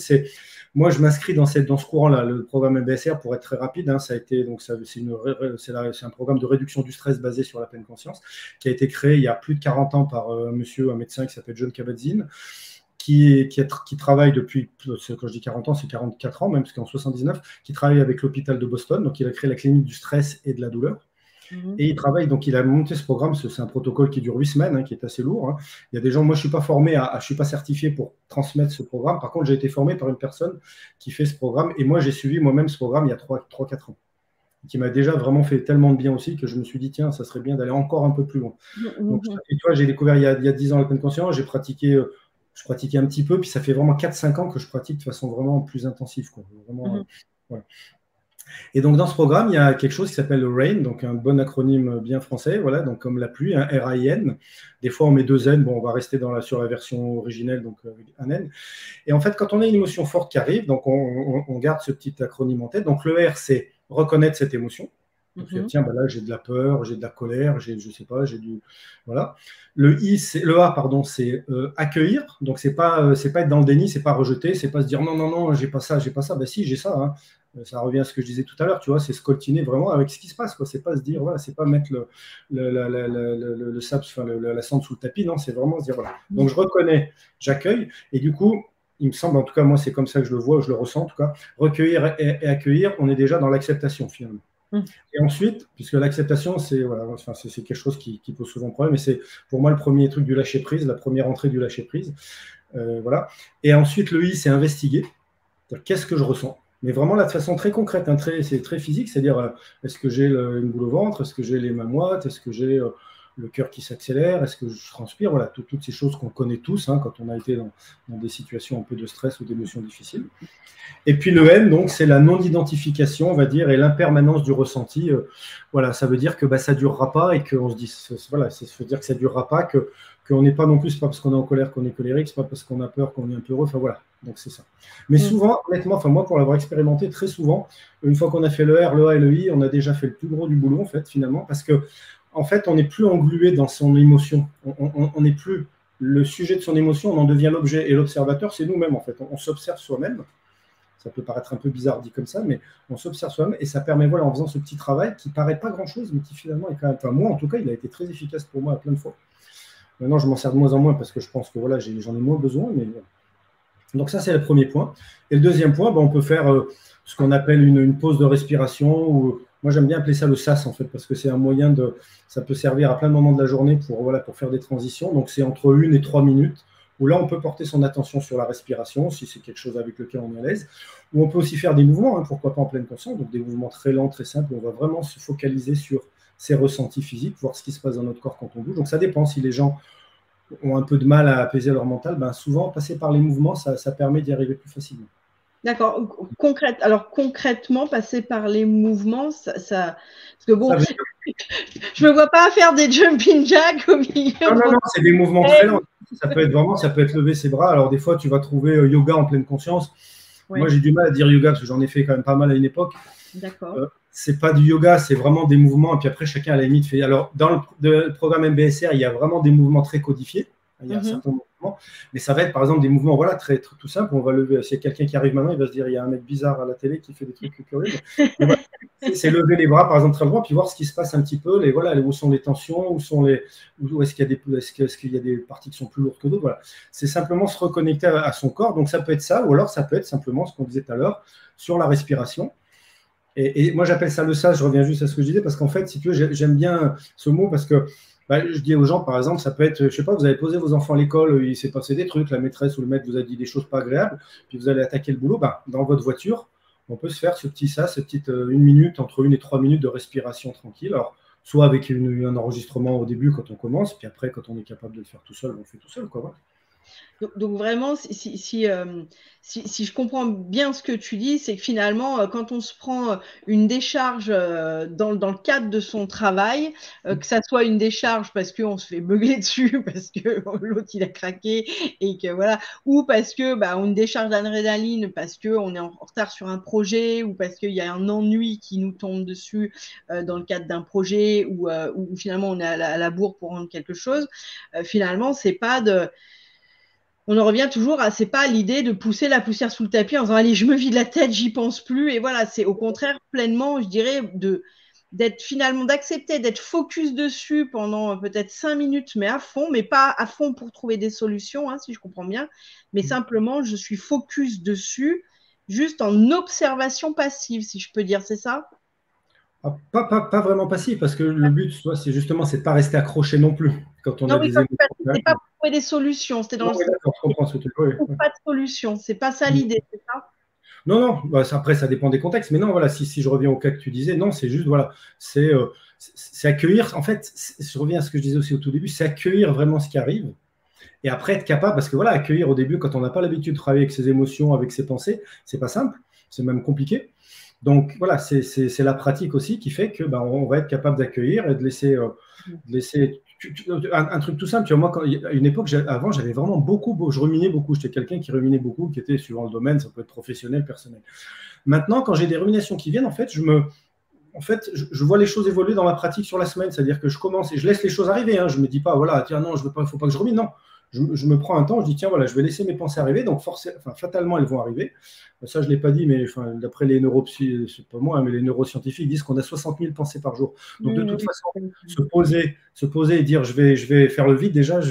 S2: moi, je m'inscris dans ce courant-là. Le programme MBSR, pour être très rapide, hein, c'est un programme de réduction du stress basé sur la pleine conscience, qui a été créé il y a plus de 40 ans par un médecin qui s'appelle John Kabat-Zinn, qui travaille depuis, quand je dis 40 ans, c'est 44 ans, même parce qu'en 79, qui travaille avec l'hôpital de Boston. Donc, il a créé la clinique du stress et de la douleur. Et il travaille, donc il a monté ce programme, c'est un protocole qui dure 8 semaines, hein, qui est assez lourd. Hein. Il y a des gens, moi je ne suis pas formé, je ne suis pas certifié pour transmettre ce programme. Par contre, j'ai été formé par une personne qui fait ce programme et moi j'ai suivi moi-même ce programme il y a 3-4 ans, qui m'a déjà vraiment fait tellement de bien aussi que je me suis dit, tiens, ça serait bien d'aller encore un peu plus loin. Donc, tu vois, j'ai découvert il y a 10 ans la pleine conscience, je pratiquais un petit peu, puis ça fait vraiment 4-5 ans que je pratique de façon vraiment plus intensive. Quoi. Vraiment, voilà. Et donc, dans ce programme, il y a quelque chose qui s'appelle le RAIN, donc un bon acronyme bien français, voilà, donc comme la pluie, un R-A-I-N. Des fois, on met 2 N, bon, on va rester sur la version originelle, donc un N. Et en fait, quand on a une émotion forte qui arrive, donc on garde ce petit acronyme en tête. Donc, le R, c'est reconnaître cette émotion. Donc, tiens, ben là, j'ai de la peur, j'ai de la colère, je sais pas, j'ai du. Voilà. Le A, pardon, c'est accueillir. Donc, c'est pas être dans le déni, c'est pas rejeter, c'est pas se dire non, j'ai pas ça. Ben si, j'ai ça. Hein. Ça revient à ce que je disais tout à l'heure, tu vois, c'est se coltiner vraiment avec ce qui se passe, quoi. C'est pas se dire, voilà, c'est pas mettre le sable, enfin, la cendre sous le tapis, non, c'est vraiment se dire, voilà. Donc, je reconnais, j'accueille, et du coup, il me semble, en tout cas, moi, c'est comme ça que je le vois, je le ressens, en tout cas, recueillir et accueillir, on est déjà dans l'acceptation, finalement. Et ensuite, puisque l'acceptation, c'est voilà, enfin, c'est quelque chose qui pose souvent problème, et c'est pour moi le premier truc du lâcher-prise, la première entrée du lâcher-prise. Voilà. Et ensuite, le I, c'est investiguer. Qu'est-ce que je ressens? Mais vraiment là, de façon très concrète, hein, c'est très physique, c'est-à-dire est-ce que j'ai une boule au ventre, est-ce que j'ai les mains moites, est-ce que j'ai le cœur qui s'accélère, est-ce que je transpire, voilà, toutes ces choses qu'on connaît tous hein, quand on a été dans des situations un peu de stress ou d'émotions difficiles. Et puis le M, donc, c'est la non-identification, on va dire, et l'impermanence du ressenti. Voilà, ça veut dire que ça ne durera pas et qu'on se dit, voilà, ça veut dire que ça ne durera pas, qu'on n'est pas non plus, c'est pas parce qu'on est en colère qu'on est colérique, c'est pas parce qu'on a peur qu'on est un peu heureux, enfin voilà, donc c'est ça. Mais souvent, honnêtement, enfin moi pour l'avoir expérimenté très souvent, une fois qu'on a fait le R, le A et le I, on a déjà fait le plus gros du boulot en fait, finalement, parce que en fait, on n'est plus englué dans son émotion, on n'est plus le sujet de son émotion, on en devient l'objet, et l'observateur, c'est nous-mêmes en fait, on s'observe soi-même. Ça peut paraître un peu bizarre dit comme ça, mais on s'observe soi-même et ça permet, voilà, en faisant ce petit travail qui paraît pas grand-chose, mais qui finalement est quand même, enfin moi en tout cas, il a été très efficace pour moi à plein de fois. Maintenant, je m'en sers de moins en moins parce que je pense que voilà, j'en ai moins besoin. Mais voilà. Donc ça, c'est le premier point. Et le deuxième point, on peut faire ce qu'on appelle une pause de respiration. Ou, moi, j'aime bien appeler ça le SAS en fait, parce que c'est un moyen de, ça peut servir à plein de moments de la journée pour faire des transitions. Donc c'est entre 1 et 3 minutes. Où là, on peut porter son attention sur la respiration, si c'est quelque chose avec lequel on est à l'aise. Ou on peut aussi faire des mouvements, hein, pourquoi pas en pleine conscience, donc des mouvements très lents, très simples. On va vraiment se focaliser sur ses ressentis physiques, voir ce qui se passe dans notre corps quand on bouge. Donc ça dépend. Si les gens ont un peu de mal à apaiser leur mental, souvent, passer par les mouvements, ça permet d'y arriver plus facilement.
S1: D'accord. Concrètement, passer par les mouvements, parce que bon, je me vois pas faire des jumping jacks au milieu.
S2: Non, c'est des mouvements très lents. Ça peut être lever ses bras. Alors des fois, tu vas trouver yoga en pleine conscience. Ouais. Moi, j'ai du mal à dire yoga parce que j'en ai fait quand même pas mal à une époque.
S1: D'accord.
S2: C'est pas du yoga, c'est vraiment des mouvements. Et puis après, chacun à la limite fait. Alors dans le programme MBSR, il y a vraiment des mouvements très codifiés. Il y a certains Mais ça va être par exemple des mouvements voilà, tout simples. On va lever, s'il y a quelqu'un qui arrive maintenant, il va se dire il y a un mec bizarre à la télé qui fait des trucs curieux. Voilà. C'est lever les bras par exemple très loin, puis voir ce qui se passe un petit peu, voilà, où sont les tensions, où est-ce qu'il y a des parties qui sont plus lourdes que d'autres. Voilà. C'est simplement se reconnecter à son corps. Donc ça peut être ça, ou alors ça peut être simplement ce qu'on disait tout à l'heure sur la respiration. Et moi, j'appelle ça le sas, je reviens juste à ce que je disais, parce qu'en fait, si tu veux, j'aime bien ce mot, parce que je dis aux gens, par exemple, ça peut être, je sais pas, vous avez posé vos enfants à l'école, il s'est passé des trucs, la maîtresse ou le maître vous a dit des choses pas agréables, puis vous allez attaquer le boulot, dans votre voiture, on peut se faire ce petit sas, cette petite 1 minute, entre 1 et 3 minutes de respiration tranquille. Alors, soit avec un enregistrement au début quand on commence, puis après, quand on est capable de le faire tout seul, on le fait tout seul, quoi.
S1: Donc vraiment, si je comprends bien ce que tu dis, c'est que finalement, quand on se prend une décharge dans le cadre de son travail, que ça soit une décharge parce qu'on se fait beugler dessus, parce que l'autre il a craqué, et que voilà, ou parce que une décharge d'adrénaline, parce qu'on est en retard sur un projet, ou parce qu'il y a un ennui qui nous tombe dessus dans le cadre d'un projet, ou finalement on est à la bourre pour rendre quelque chose, finalement, c'est pas de... On en revient toujours c'est pas l'idée de pousser la poussière sous le tapis en disant allez, je me vide la tête, j'y pense plus. Et voilà, c'est au contraire pleinement, je dirais, d'être finalement, d'accepter d'être focus dessus pendant peut-être 5 minutes, mais à fond, mais pas à fond pour trouver des solutions, si je comprends bien, mais simplement je suis focus dessus, juste en observation passive, si je peux dire, c'est ça?
S2: Pas vraiment passif, parce que le but, c'est justement, c'est de pas rester accroché non plus quand on a des émotions.
S1: C'est pas pour trouver des solutions, c'était dans le sens pas de solution, c'est pas ça l'idée, c'est ça?
S2: Non, après, ça dépend des contextes. Mais non, voilà, si je reviens au cas que tu disais, non, c'est juste, voilà, c'est accueillir. En fait, je reviens à ce que je disais aussi au tout début, c'est accueillir vraiment ce qui arrive. Et après, être capable, parce que voilà, accueillir au début, quand on n'a pas l'habitude de travailler avec ses émotions, avec ses pensées, c'est pas simple, c'est même compliqué. Donc, voilà, c'est la pratique aussi qui fait que on va être capable d'accueillir et de laisser un truc tout simple. Tu vois, moi, à une époque, avant, j'avais vraiment je ruminais beaucoup. J'étais quelqu'un qui ruminait beaucoup, qui était suivant le domaine, ça peut être professionnel, personnel. Maintenant, quand j'ai des ruminations qui viennent, en fait, je vois les choses évoluer dans ma pratique sur la semaine. C'est-à-dire que je commence et je laisse les choses arriver. Je ne me dis pas, voilà, tiens, non, il ne faut pas que je rumine. Non, je me prends un temps, je dis, tiens, voilà, je vais laisser mes pensées arriver. Donc, fatalement, elles vont arriver. Ça, je ne l'ai pas dit, mais d'après les c'est pas moi, mais les neuroscientifiques disent qu'on a 60 000 pensées par jour. Donc, de toute façon, se poser et dire, je vais faire le vide, déjà,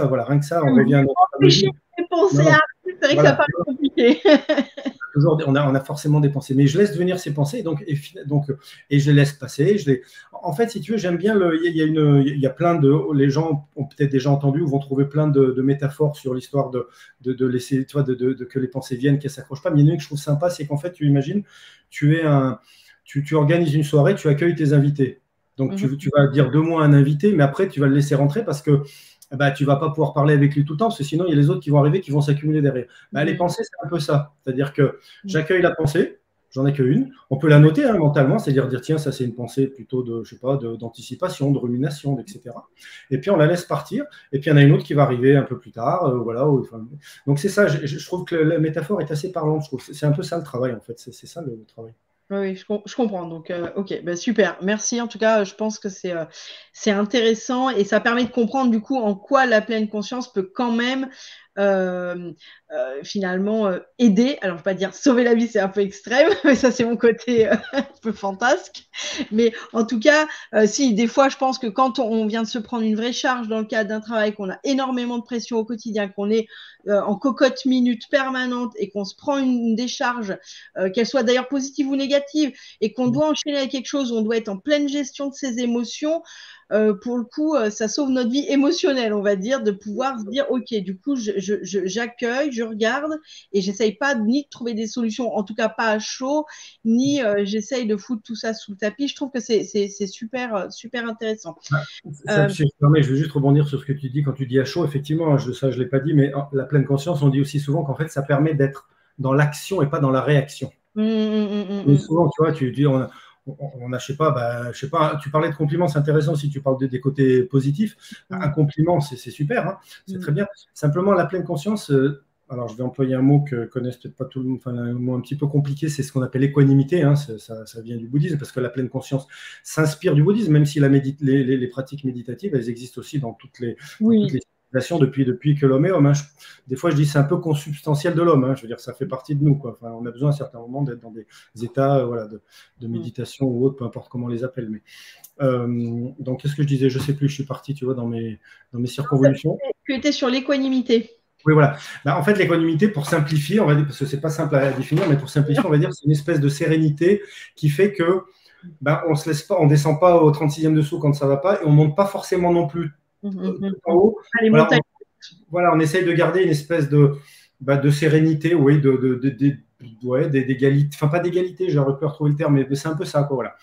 S2: voilà, rien que ça, on revient à
S1: les pensées. C'est vrai que ça paraît compliqué.
S2: On a forcément des pensées, mais je laisse venir ces pensées, et je les laisse passer. En fait, si tu veux, j'aime bien il y a plein les gens ont peut-être déjà entendu ou vont trouver plein de métaphores sur l'histoire de laisser, tu vois, que les pensées viennent, qu'elles s'accrochent pas. Mais il y en a une que je trouve sympa, c'est qu'en fait, tu imagines, tu organises une soirée, tu accueilles tes invités. Donc, tu vas dire 2 mots à un invité, mais après, tu vas le laisser rentrer parce que tu ne vas pas pouvoir parler avec lui tout le temps, parce que sinon, il y a les autres qui vont arriver, qui vont s'accumuler derrière. Les pensées, c'est un peu ça. C'est-à-dire que j'accueille la pensée, j'en ai qu'une. On peut la noter mentalement, c'est-à-dire dire, tiens, ça, c'est une pensée plutôt d'anticipation, de rumination, etc. Et puis, on la laisse partir. Et puis, il y en a une autre qui va arriver un peu plus tard. Donc, c'est ça. Je trouve que la métaphore est assez parlante. Je trouve c'est un peu ça le travail, en fait. C'est ça le travail.
S1: Oui, je comprends. Donc, ok, super. Merci. En tout cas, je pense que c'est intéressant et ça permet de comprendre du coup en quoi la pleine conscience peut quand même finalement aider. Alors, je ne vais pas dire sauver la vie, c'est un peu extrême, mais ça, c'est mon côté un peu fantasque. Mais en tout cas, si, des fois, je pense que quand on vient de se prendre une vraie charge dans le cadre d'un travail, qu'on a énormément de pression au quotidien, qu'on est en cocotte minute permanente et qu'on se prend une décharge, qu'elle soit d'ailleurs positive ou négative, et qu'on doit enchaîner avec quelque chose où on doit être en pleine gestion de ses émotions, pour le coup, ça sauve notre vie émotionnelle, on va dire, de pouvoir se dire, ok, du coup, j'accueille, je regarde, et j'essaye pas ni de trouver des solutions, en tout cas pas à chaud, ni j'essaye de foutre tout ça sous le tapis. Je trouve que c'est super intéressant.
S2: Je vais juste rebondir sur ce que tu dis quand tu dis à chaud. Effectivement, ça je l'ai pas dit, mais la pleine conscience, on dit aussi souvent qu'en fait, ça permet d'être dans l'action et pas dans la réaction. Souvent, tu vois, tu dis, on a, je sais pas, tu parlais de compliments, c'est intéressant si tu parles des côtés positifs. Un compliment, c'est super, c'est très bien. Simplement, la pleine conscience, alors je vais employer un mot que connaissent peut-être pas tout le monde, un mot un petit peu compliqué, c'est ce qu'on appelle l'équanimité, ça vient du bouddhisme, parce que la pleine conscience s'inspire du bouddhisme, même si les pratiques méditatives, elles existent aussi dans toutes les méditation depuis que l'homme est homme. Hein. Des fois, je dis c'est un peu consubstantiel de l'homme. Hein. Je veux dire, ça fait partie de nous. Quoi. Enfin, on a besoin à certains moments d'être dans des états voilà, de méditation ou autre, peu importe comment on les appelle. Mais, donc, qu'est-ce que je disais? Je ne sais plus. Je suis parti, tu vois, dans mes circonvolutions.
S1: Tu étais sur l'équanimité.
S2: Oui, voilà. Bah, en fait, l'équanimité, pour simplifier, on va dire, parce que ce n'est pas simple à définir, mais pour simplifier, on va dire que c'est une espèce de sérénité qui fait que on se laisse pas, on descend pas au 36e dessous quand ça va pas, et on monte pas forcément non plus tout en haut. Voilà, on essaye de garder une espèce de sérénité, oui, d'égalité, enfin pas d'égalité, j'aurais pu retrouver le terme, mais c'est un peu ça, quoi, voilà.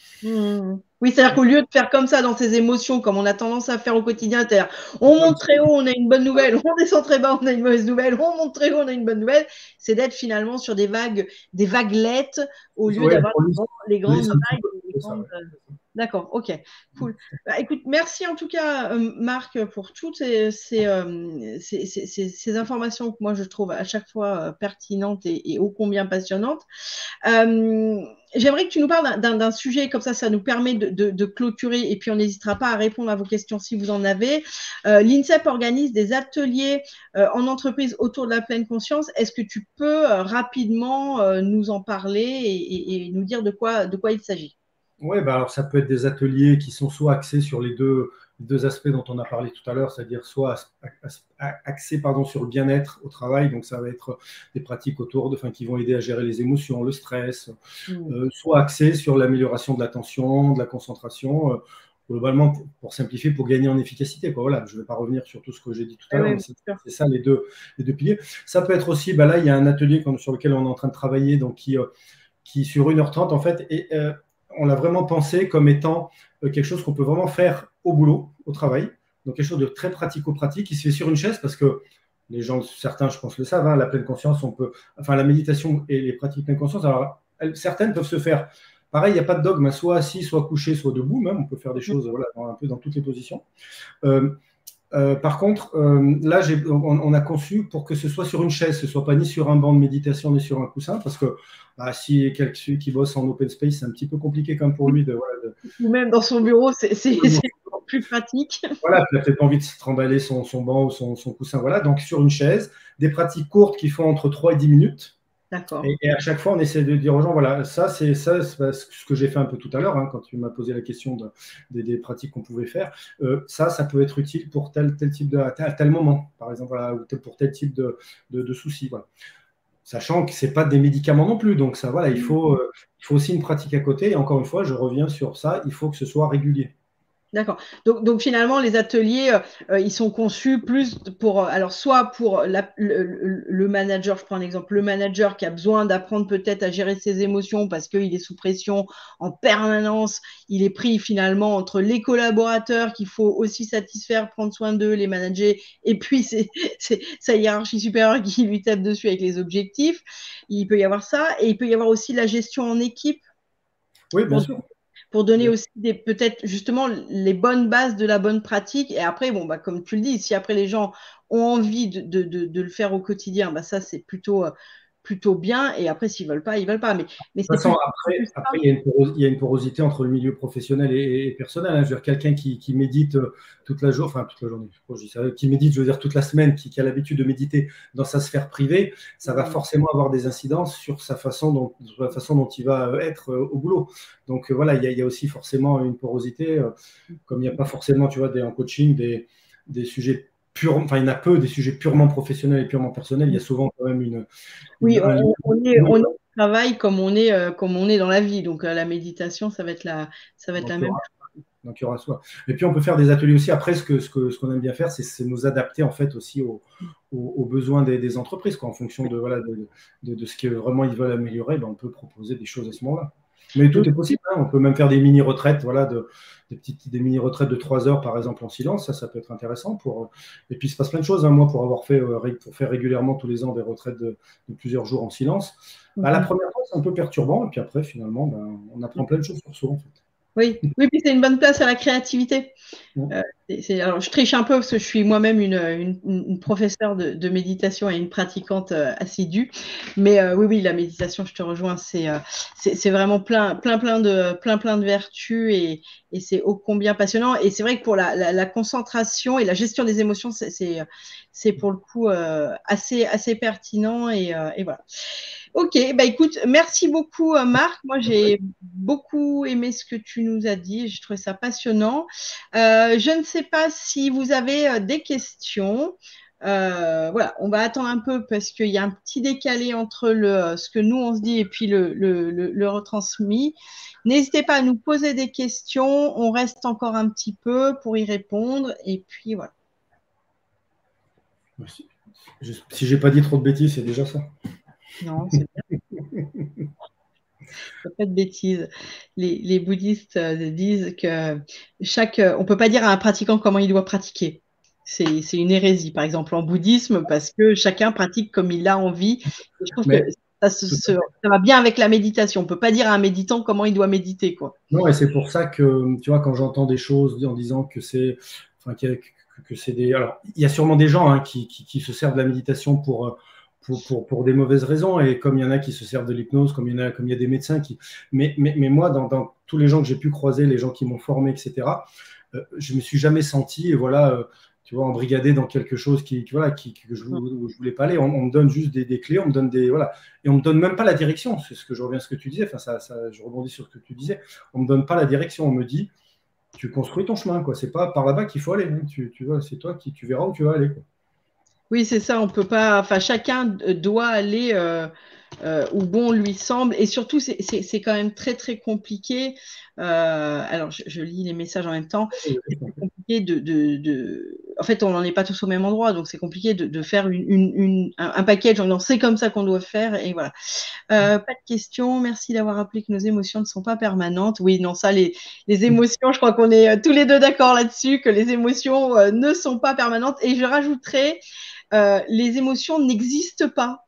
S1: Oui, c'est-à-dire qu'au lieu de faire comme ça dans ses émotions, comme on a tendance à faire au quotidien, c'est-à-dire on monte très haut, on a une bonne nouvelle, on descend très bas, on a une mauvaise nouvelle, on monte très haut, on a une bonne nouvelle, c'est d'être finalement sur des vaguelettes au lieu d'avoir les grandes vagues. D'accord, ok, cool. Bah, écoute, merci en tout cas, Marc, pour toutes ces informations que moi je trouve à chaque fois pertinentes et ô combien passionnantes. J'aimerais que tu nous parles d'un sujet comme ça nous permet de clôturer et puis on n'hésitera pas à répondre à vos questions si vous en avez. L'INSEP organise des ateliers en entreprise autour de la pleine conscience. Est-ce que tu peux rapidement nous en parler et nous dire de quoi il s'agit?
S2: Oui, bah alors ça peut être des ateliers qui sont soit axés sur les deux aspects dont on a parlé tout à l'heure, c'est-à-dire soit axés sur le bien-être au travail, donc ça va être des pratiques qui vont aider à gérer les émotions, le stress, soit axés sur l'amélioration de l'attention, de la concentration, globalement pour simplifier, pour gagner en efficacité. Quoi. Voilà, je ne vais pas revenir sur tout ce que j'ai dit tout à l'heure, mais c'est ça les deux piliers. Ça peut être aussi, là il y a un atelier sur lequel on est en train de travailler, donc qui sur 1h30 en fait est on l'a vraiment pensé comme étant quelque chose qu'on peut vraiment faire au boulot, au travail. Donc quelque chose de très pratico-pratique qui se fait sur une chaise parce que les gens, certains, je pense, le savent, hein, la pleine conscience, la méditation et les pratiques pleine conscience, alors certaines peuvent se faire. Pareil, il n'y a pas de dogme, soit assis, soit couché, soit debout, même. On peut faire des choses un peu dans toutes les positions. Par contre, là, on a conçu pour que ce soit sur une chaise, ce ne soit pas ni sur un banc de méditation, ni sur un coussin, parce que si quelqu'un qui bosse en open space, c'est un petit peu compliqué quand même pour lui.
S1: Ou même dans son bureau, c'est plus pratique.
S2: Voilà, il n'a peut-être pas envie de se trimballer son banc ou son coussin. Voilà, donc sur une chaise, des pratiques courtes qui font entre 3 et 10 minutes.
S1: D'accord.
S2: Et à chaque fois, on essaie de dire aux gens, voilà, c'est ce que j'ai fait un peu tout à l'heure, hein, quand tu m'as posé la question des pratiques qu'on pouvait faire. Ça peut être utile pour tel type à tel moment, par exemple, voilà, ou pour tel type de soucis. Voilà. Sachant que ce n'est pas des médicaments non plus. Donc, ça, voilà, il faut aussi une pratique à côté. Et encore une fois, je reviens sur ça, il faut que ce soit régulier.
S1: D'accord. Donc finalement, les ateliers, ils sont conçus plus pour, alors soit pour le manager, je prends un exemple, le manager qui a besoin d'apprendre peut-être à gérer ses émotions parce qu'il est sous pression en permanence, il est pris finalement entre les collaborateurs qu'il faut aussi satisfaire, prendre soin d'eux, les manager, et puis c'est sa hiérarchie supérieure qui lui tape dessus avec les objectifs. Il peut y avoir ça, et il peut y avoir aussi la gestion en équipe.
S2: Oui, bien sûr.
S1: Pour donner aussi peut-être justement les bonnes bases de la bonne pratique. Et après, comme tu le dis, si après les gens ont envie de le faire au quotidien, ça c'est plutôt bien. Et après, s'ils veulent pas, ils veulent pas. Mais
S2: de toute façon, après, il y a une porosité entre le milieu professionnel et personnel. Hein. Je veux dire, quelqu'un qui médite toute la journée, qui médite, je veux dire, toute la semaine, qui a l'habitude de méditer dans sa sphère privée, ça va forcément avoir des incidences sur la façon dont il va être au boulot. Donc voilà, il y a aussi forcément une porosité, comme il n'y a pas forcément, tu vois, en coaching, des sujets il y en a peu des sujets purement professionnels et purement personnels. Il y a souvent quand même
S1: Oui, on est au travail comme on est dans la vie. Donc la méditation, ça va être la même chose.
S2: Donc il y aura soit. Et puis on peut faire des ateliers aussi. Après, ce qu'on aime bien faire, c'est nous adapter en fait aussi aux besoins des entreprises, quoi, en fonction de ce que vraiment ils veulent améliorer. On peut proposer des choses à ce moment-là. Mais tout est possible. Hein. On peut même faire des mini-retraites, des mini-retraites de 3 heures, par exemple, en silence. Ça peut être intéressant. Et puis, il se passe plein de choses. Hein. Moi, pour faire régulièrement tous les ans des retraites de plusieurs jours en silence, la première fois, c'est un peu perturbant. Et puis après, finalement, on apprend plein de choses sur soi, en fait.
S1: Oui, oui, puis c'est une bonne place à la créativité.
S2: Mm.
S1: Alors, je triche un peu parce que je suis moi-même une professeure de méditation et une pratiquante assidue. Mais oui, oui, la méditation, je te rejoins, c'est vraiment plein de vertus et c'est ô combien passionnant. Et c'est vrai que pour la concentration et la gestion des émotions, c'est pour le coup assez pertinent et voilà. Ok, bah écoute, merci beaucoup Marc. Moi j'ai beaucoup aimé ce que tu nous as dit. J'ai trouvé ça passionnant. Je ne sais pas si vous avez des questions. Voilà, on va attendre un peu parce qu'il y a un petit décalé entre ce que nous on se dit et puis le retransmis. N'hésitez pas à nous poser des questions. On reste encore un petit peu pour y répondre. Et puis voilà.
S2: Si j'ai pas dit trop de bêtises, c'est déjà ça.
S1: Non, c'est bien. Pas de bêtises. Les bouddhistes disent que on peut pas dire à un pratiquant comment il doit pratiquer. C'est une hérésie, par exemple, en bouddhisme, parce que chacun pratique comme il a envie. Et je trouve que
S2: Mais
S1: ça va bien avec la méditation. On peut pas dire à un méditant comment il doit méditer, quoi.
S2: non, et c'est pour ça que, tu vois, quand j'entends des choses en disant que c'est, enfin, que c'est des, alors, il y a sûrement des gens qui se servent de la méditation pour des mauvaises raisons, et comme il y en a qui se servent de l'hypnose, comme il y a des médecins qui, mais moi, dans tous les gens que j'ai pu croiser, les gens qui m'ont formé, etc., je me suis jamais senti, et voilà, tu vois, embrigadé dans quelque chose que je voulais pas aller. On me donne juste des clés, on me donne voilà, et on me donne même pas la direction. C'est ce que je reviens à ce que tu disais. Enfin, je rebondis sur ce que tu disais. On me donne pas la direction. On me dit, tu construis ton chemin, quoi. C'est pas par là-bas qu'il faut aller. Hein. Tu vois, c'est toi tu verras où tu vas aller, quoi.
S1: Oui, c'est ça. On peut pas. Enfin, chacun doit aller où bon lui semble. Et surtout, c'est quand même très compliqué. Alors, je lis les messages en même temps. C'est compliqué En fait, on n'en est pas tous au même endroit, donc c'est compliqué de faire un package en disant c'est comme ça qu'on doit faire. Et voilà. Pas de questions. Merci d'avoir rappelé que nos émotions ne sont pas permanentes. Oui, non, ça, les émotions, je crois qu'on est tous les deux d'accord là-dessus, que les émotions ne sont pas permanentes. Et je rajouterais, les émotions n'existent pas.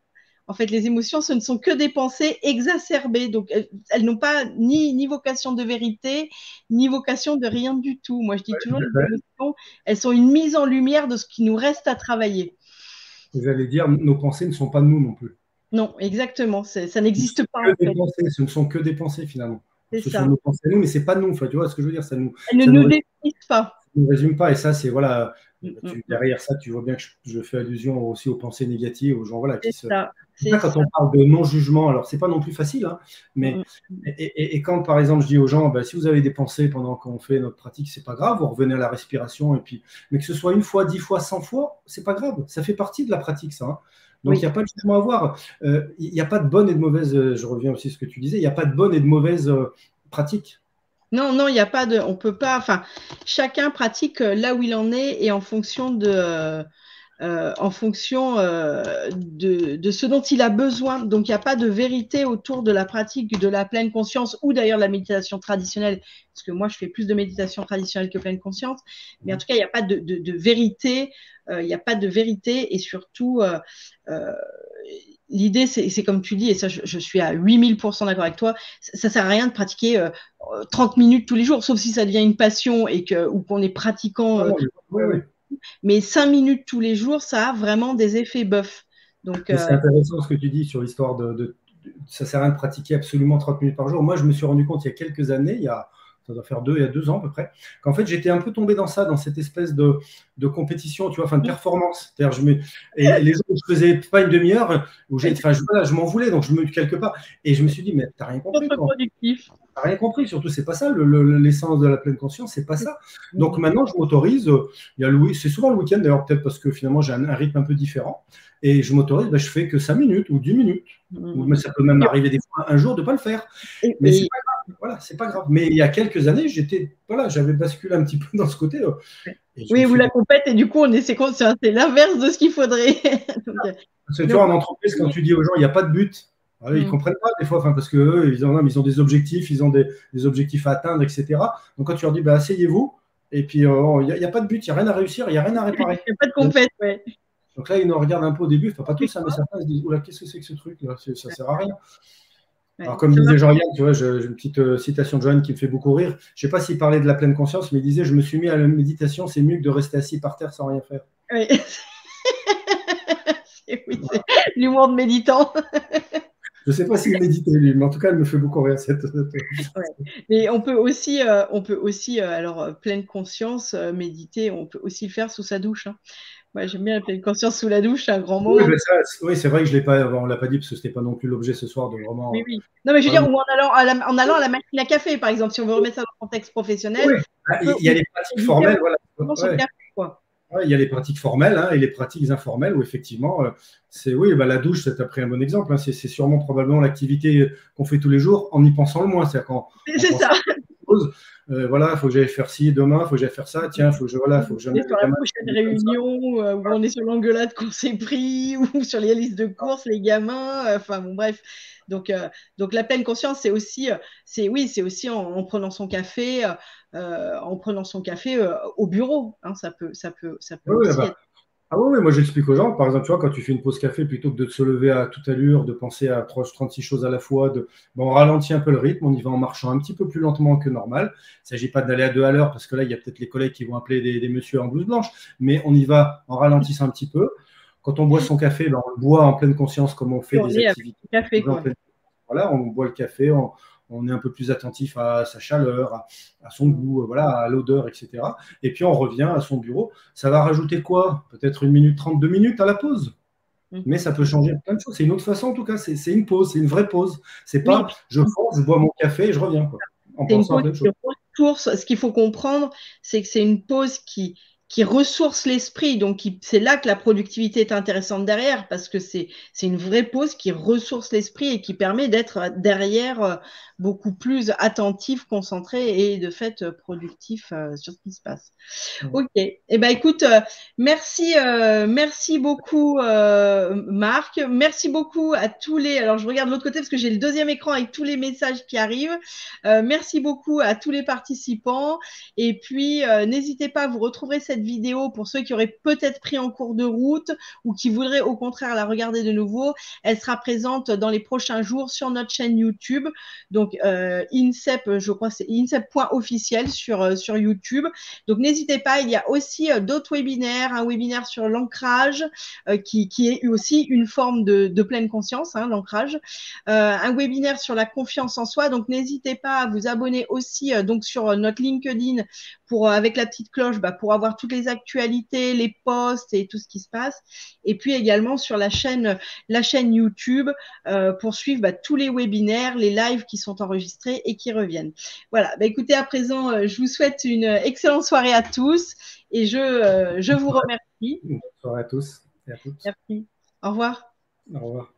S1: En fait, les émotions, ce ne sont que des pensées exacerbées. Donc, elles n'ont pas ni vocation de vérité, ni vocation de rien du tout. Moi, je dis toujours, les émotions, elles sont une mise en lumière de ce qui nous reste à travailler.
S2: Vous allez dire, nos pensées ne sont pas de nous non plus.
S1: Non, exactement. Ça n'existe pas, en fait.
S2: Ce ne sont que des pensées, finalement.
S1: C'est
S2: Ce
S1: ça.
S2: sont nos pensées à nous, mais c'est pas nous. Enfin, tu vois ce que je veux dire,
S1: Elles ne nous définissent pas.
S2: ne résume pas. Et ça, c'est voilà. Derrière ça, tu vois bien que je fais allusion aussi aux pensées négatives, aux gens voilà, qui se.
S1: Ça,
S2: quand on parle de non-jugement, alors c'est pas non plus facile, hein, mais et quand par exemple je dis aux gens, bah, si vous avez des pensées pendant qu'on fait notre pratique, c'est pas grave, vous revenez à la respiration, et puis, mais que ce soit une fois, 10 fois, 100 fois, c'est pas grave, ça fait partie de la pratique, ça. Hein. Donc il n'y a pas de jugement à avoir, il n'y a pas de bonne et de mauvaise, je reviens aussi à ce que tu disais, il n'y a pas de bonne et de mauvaise pratique.
S1: Non, il n'y a pas de. On peut pas. Enfin, chacun pratique là où il en est et en fonction de ce dont il a besoin. Donc, il n'y a pas de vérité autour de la pratique de la pleine conscience ou d'ailleurs de la méditation traditionnelle, parce que moi, je fais plus de méditation traditionnelle que pleine conscience. Mais en tout cas, il n'y a pas de vérité. Il n'y a pas de vérité et surtout, l'idée, c'est comme tu dis, et ça, je suis à 8000% d'accord avec toi, ça ne sert à rien de pratiquer 30 minutes tous les jours, sauf si ça devient une passion ou qu'on est pratiquant. Mais 5 minutes tous les jours, ça a vraiment des effets boeufs.
S2: C'est intéressant ce que tu dis sur l'histoire ça ne sert à rien de pratiquer absolument 30 minutes par jour. Moi, je me suis rendu compte il y a quelques années, ça doit faire il y a 2 ans à peu près, qu'en fait, j'étais un peu tombé dans ça, dans cette espèce de compétition, tu vois, enfin de performance. Et les autres, je faisais pas une demi-heure, je m'en voulais, donc je me quelque part. Et je me suis dit, mais t'as rien compris. T'as rien compris, surtout, c'est pas ça, l'essence de la pleine conscience, c'est pas ça. Donc maintenant, je m'autorise, c'est souvent le week-end d'ailleurs, peut-être parce que finalement, j'ai un rythme un peu différent. Et je m'autorise, je fais que 5 minutes ou 10 minutes. Mais ça peut même arriver des fois un jour de ne pas le faire. Mais c'est pas grave. Voilà, c'est pas grave. Mais il y a quelques années, j'avais basculé un petit peu dans ce côté.
S1: Oui, vous la compète et du coup, c'est l'inverse de ce qu'il faudrait.
S2: Parce que tu vois, en entreprise, quand tu dis aux gens, il n'y a pas de but, ils ne comprennent pas des fois, parce qu'eux, ils ont des objectifs, ils ont des objectifs à atteindre, etc. Donc quand tu leur dis, asseyez-vous, et puis il n'y a pas de but, il n'y a rien à réussir, il n'y a rien à réparer.
S1: Il n'y a pas de compète, ouais.
S2: Donc là, ils nous regardent un peu au début, pas tous, mais certains se disent, oula, qu'est-ce que c'est que ce truc-là? Ça ne sert à rien. Alors, comme disait Jean-Yann, tu vois, j'ai une petite citation de Jean qui me fait beaucoup rire. Je ne sais pas s'il parlait de la pleine conscience, mais il disait: je me suis mis à la méditation, c'est mieux que de rester assis par terre sans rien faire.
S1: Oui. Oui, c'est l'humour de méditant.
S2: Je ne sais pas s'il méditait, lui, mais en tout cas, elle me fait beaucoup rire.
S1: Ouais. Et on peut aussi, alors, pleine conscience, méditer, on peut aussi le faire sous sa douche. Hein. Moi, j'aime bien la pleine conscience sous la douche, c'est un grand moment.
S2: Oui, c'est vrai que je l'ai pas, on l'a pas dit parce que c'était pas non plus l'objet ce soir de vraiment.
S1: Oui, oui. Non, mais je veux dire, ou en allant à la machine à café, par exemple, si on veut remettre ça dans le contexte professionnel.
S2: Oui, il y a les pratiques formelles, voilà.
S1: Son café, quoi.
S2: Ouais, il y a les pratiques formelles et les pratiques informelles où effectivement, oui, la douche, tu as pris un bon exemple. Hein, c'est sûrement probablement l'activité qu'on fait tous les jours en y pensant le moins. C'est quand
S1: c'est ça.
S2: Voilà, il faut que j'aille faire ci demain, il faut que j'aille faire ça. Tiens, il faut que je
S1: mette sur la prochaine réunion où on est sur l'engueulade qu'on s'est pris ou sur les listes de courses, les gamins. Enfin bon, bref. Donc la pleine conscience, c'est aussi, en prenant son café. Au bureau, hein, ça peut aussi être.
S2: Ah oui, moi j'explique aux gens, par exemple, tu vois, quand tu fais une pause café, plutôt que de se lever à toute allure, de penser à 36 choses à la fois, on ralentit un peu le rythme, on y va en marchant un petit peu plus lentement que normal. Il ne s'agit pas d'aller à 2 à l'heure, parce que là, il y a peut-être les collègues qui vont appeler des messieurs en blouse blanche, mais on y va en ralentissant un petit peu. Quand on boit son café, on le boit en pleine conscience comme on fait des activités.
S1: Café, quoi.
S2: Voilà, on boit le café, on est un peu plus attentif à sa chaleur, à son goût, voilà, à l'odeur, etc. Et puis on revient à son bureau. Ça va rajouter quoi? Peut-être 1 minute 30, 2 minutes à la pause. Mais ça peut changer plein de choses. C'est une autre façon, en tout cas. C'est une pause, c'est une vraie pause. C'est pas je fonce, je bois mon café et je reviens. Quoi, en pensant à plein de choses.
S1: Ce qu'il faut comprendre, c'est que c'est une pause qui ressource l'esprit. Donc, c'est là que la productivité est intéressante derrière, parce que c'est une vraie pause qui ressource l'esprit et qui permet d'être derrière beaucoup plus attentif, concentré et de fait productif sur ce qui se passe. Ok. Eh ben, écoute, merci beaucoup, Marc. Merci beaucoup à tous les. Alors, je regarde de l'autre côté parce que j'ai le deuxième écran avec tous les messages qui arrivent. Merci beaucoup à tous les participants. Et puis, n'hésitez pas, vous retrouverez cette vidéo pour ceux qui auraient peut-être pris en cours de route ou qui voudraient au contraire la regarder de nouveau. Elle sera présente dans les prochains jours sur notre chaîne YouTube. Donc, INSEP, je crois, c'est INSEP.officiel sur YouTube. Donc, n'hésitez pas, il y a aussi d'autres webinaires, un webinaire sur l'ancrage qui est aussi une forme de pleine conscience, hein, l'ancrage. Un webinaire sur la confiance en soi. Donc, n'hésitez pas à vous abonner aussi donc sur notre LinkedIn avec la petite cloche pour avoir toutes les actualités, les posts et tout ce qui se passe. Et puis également sur la chaîne YouTube pour suivre tous les webinaires, les lives qui sont enregistrés et qui reviennent. Voilà, écoutez, à présent, je vous souhaite une excellente soirée à tous et je vous remercie.
S2: Bonne soirée à tous et à toutes.
S1: Merci. Au revoir.
S2: Au revoir.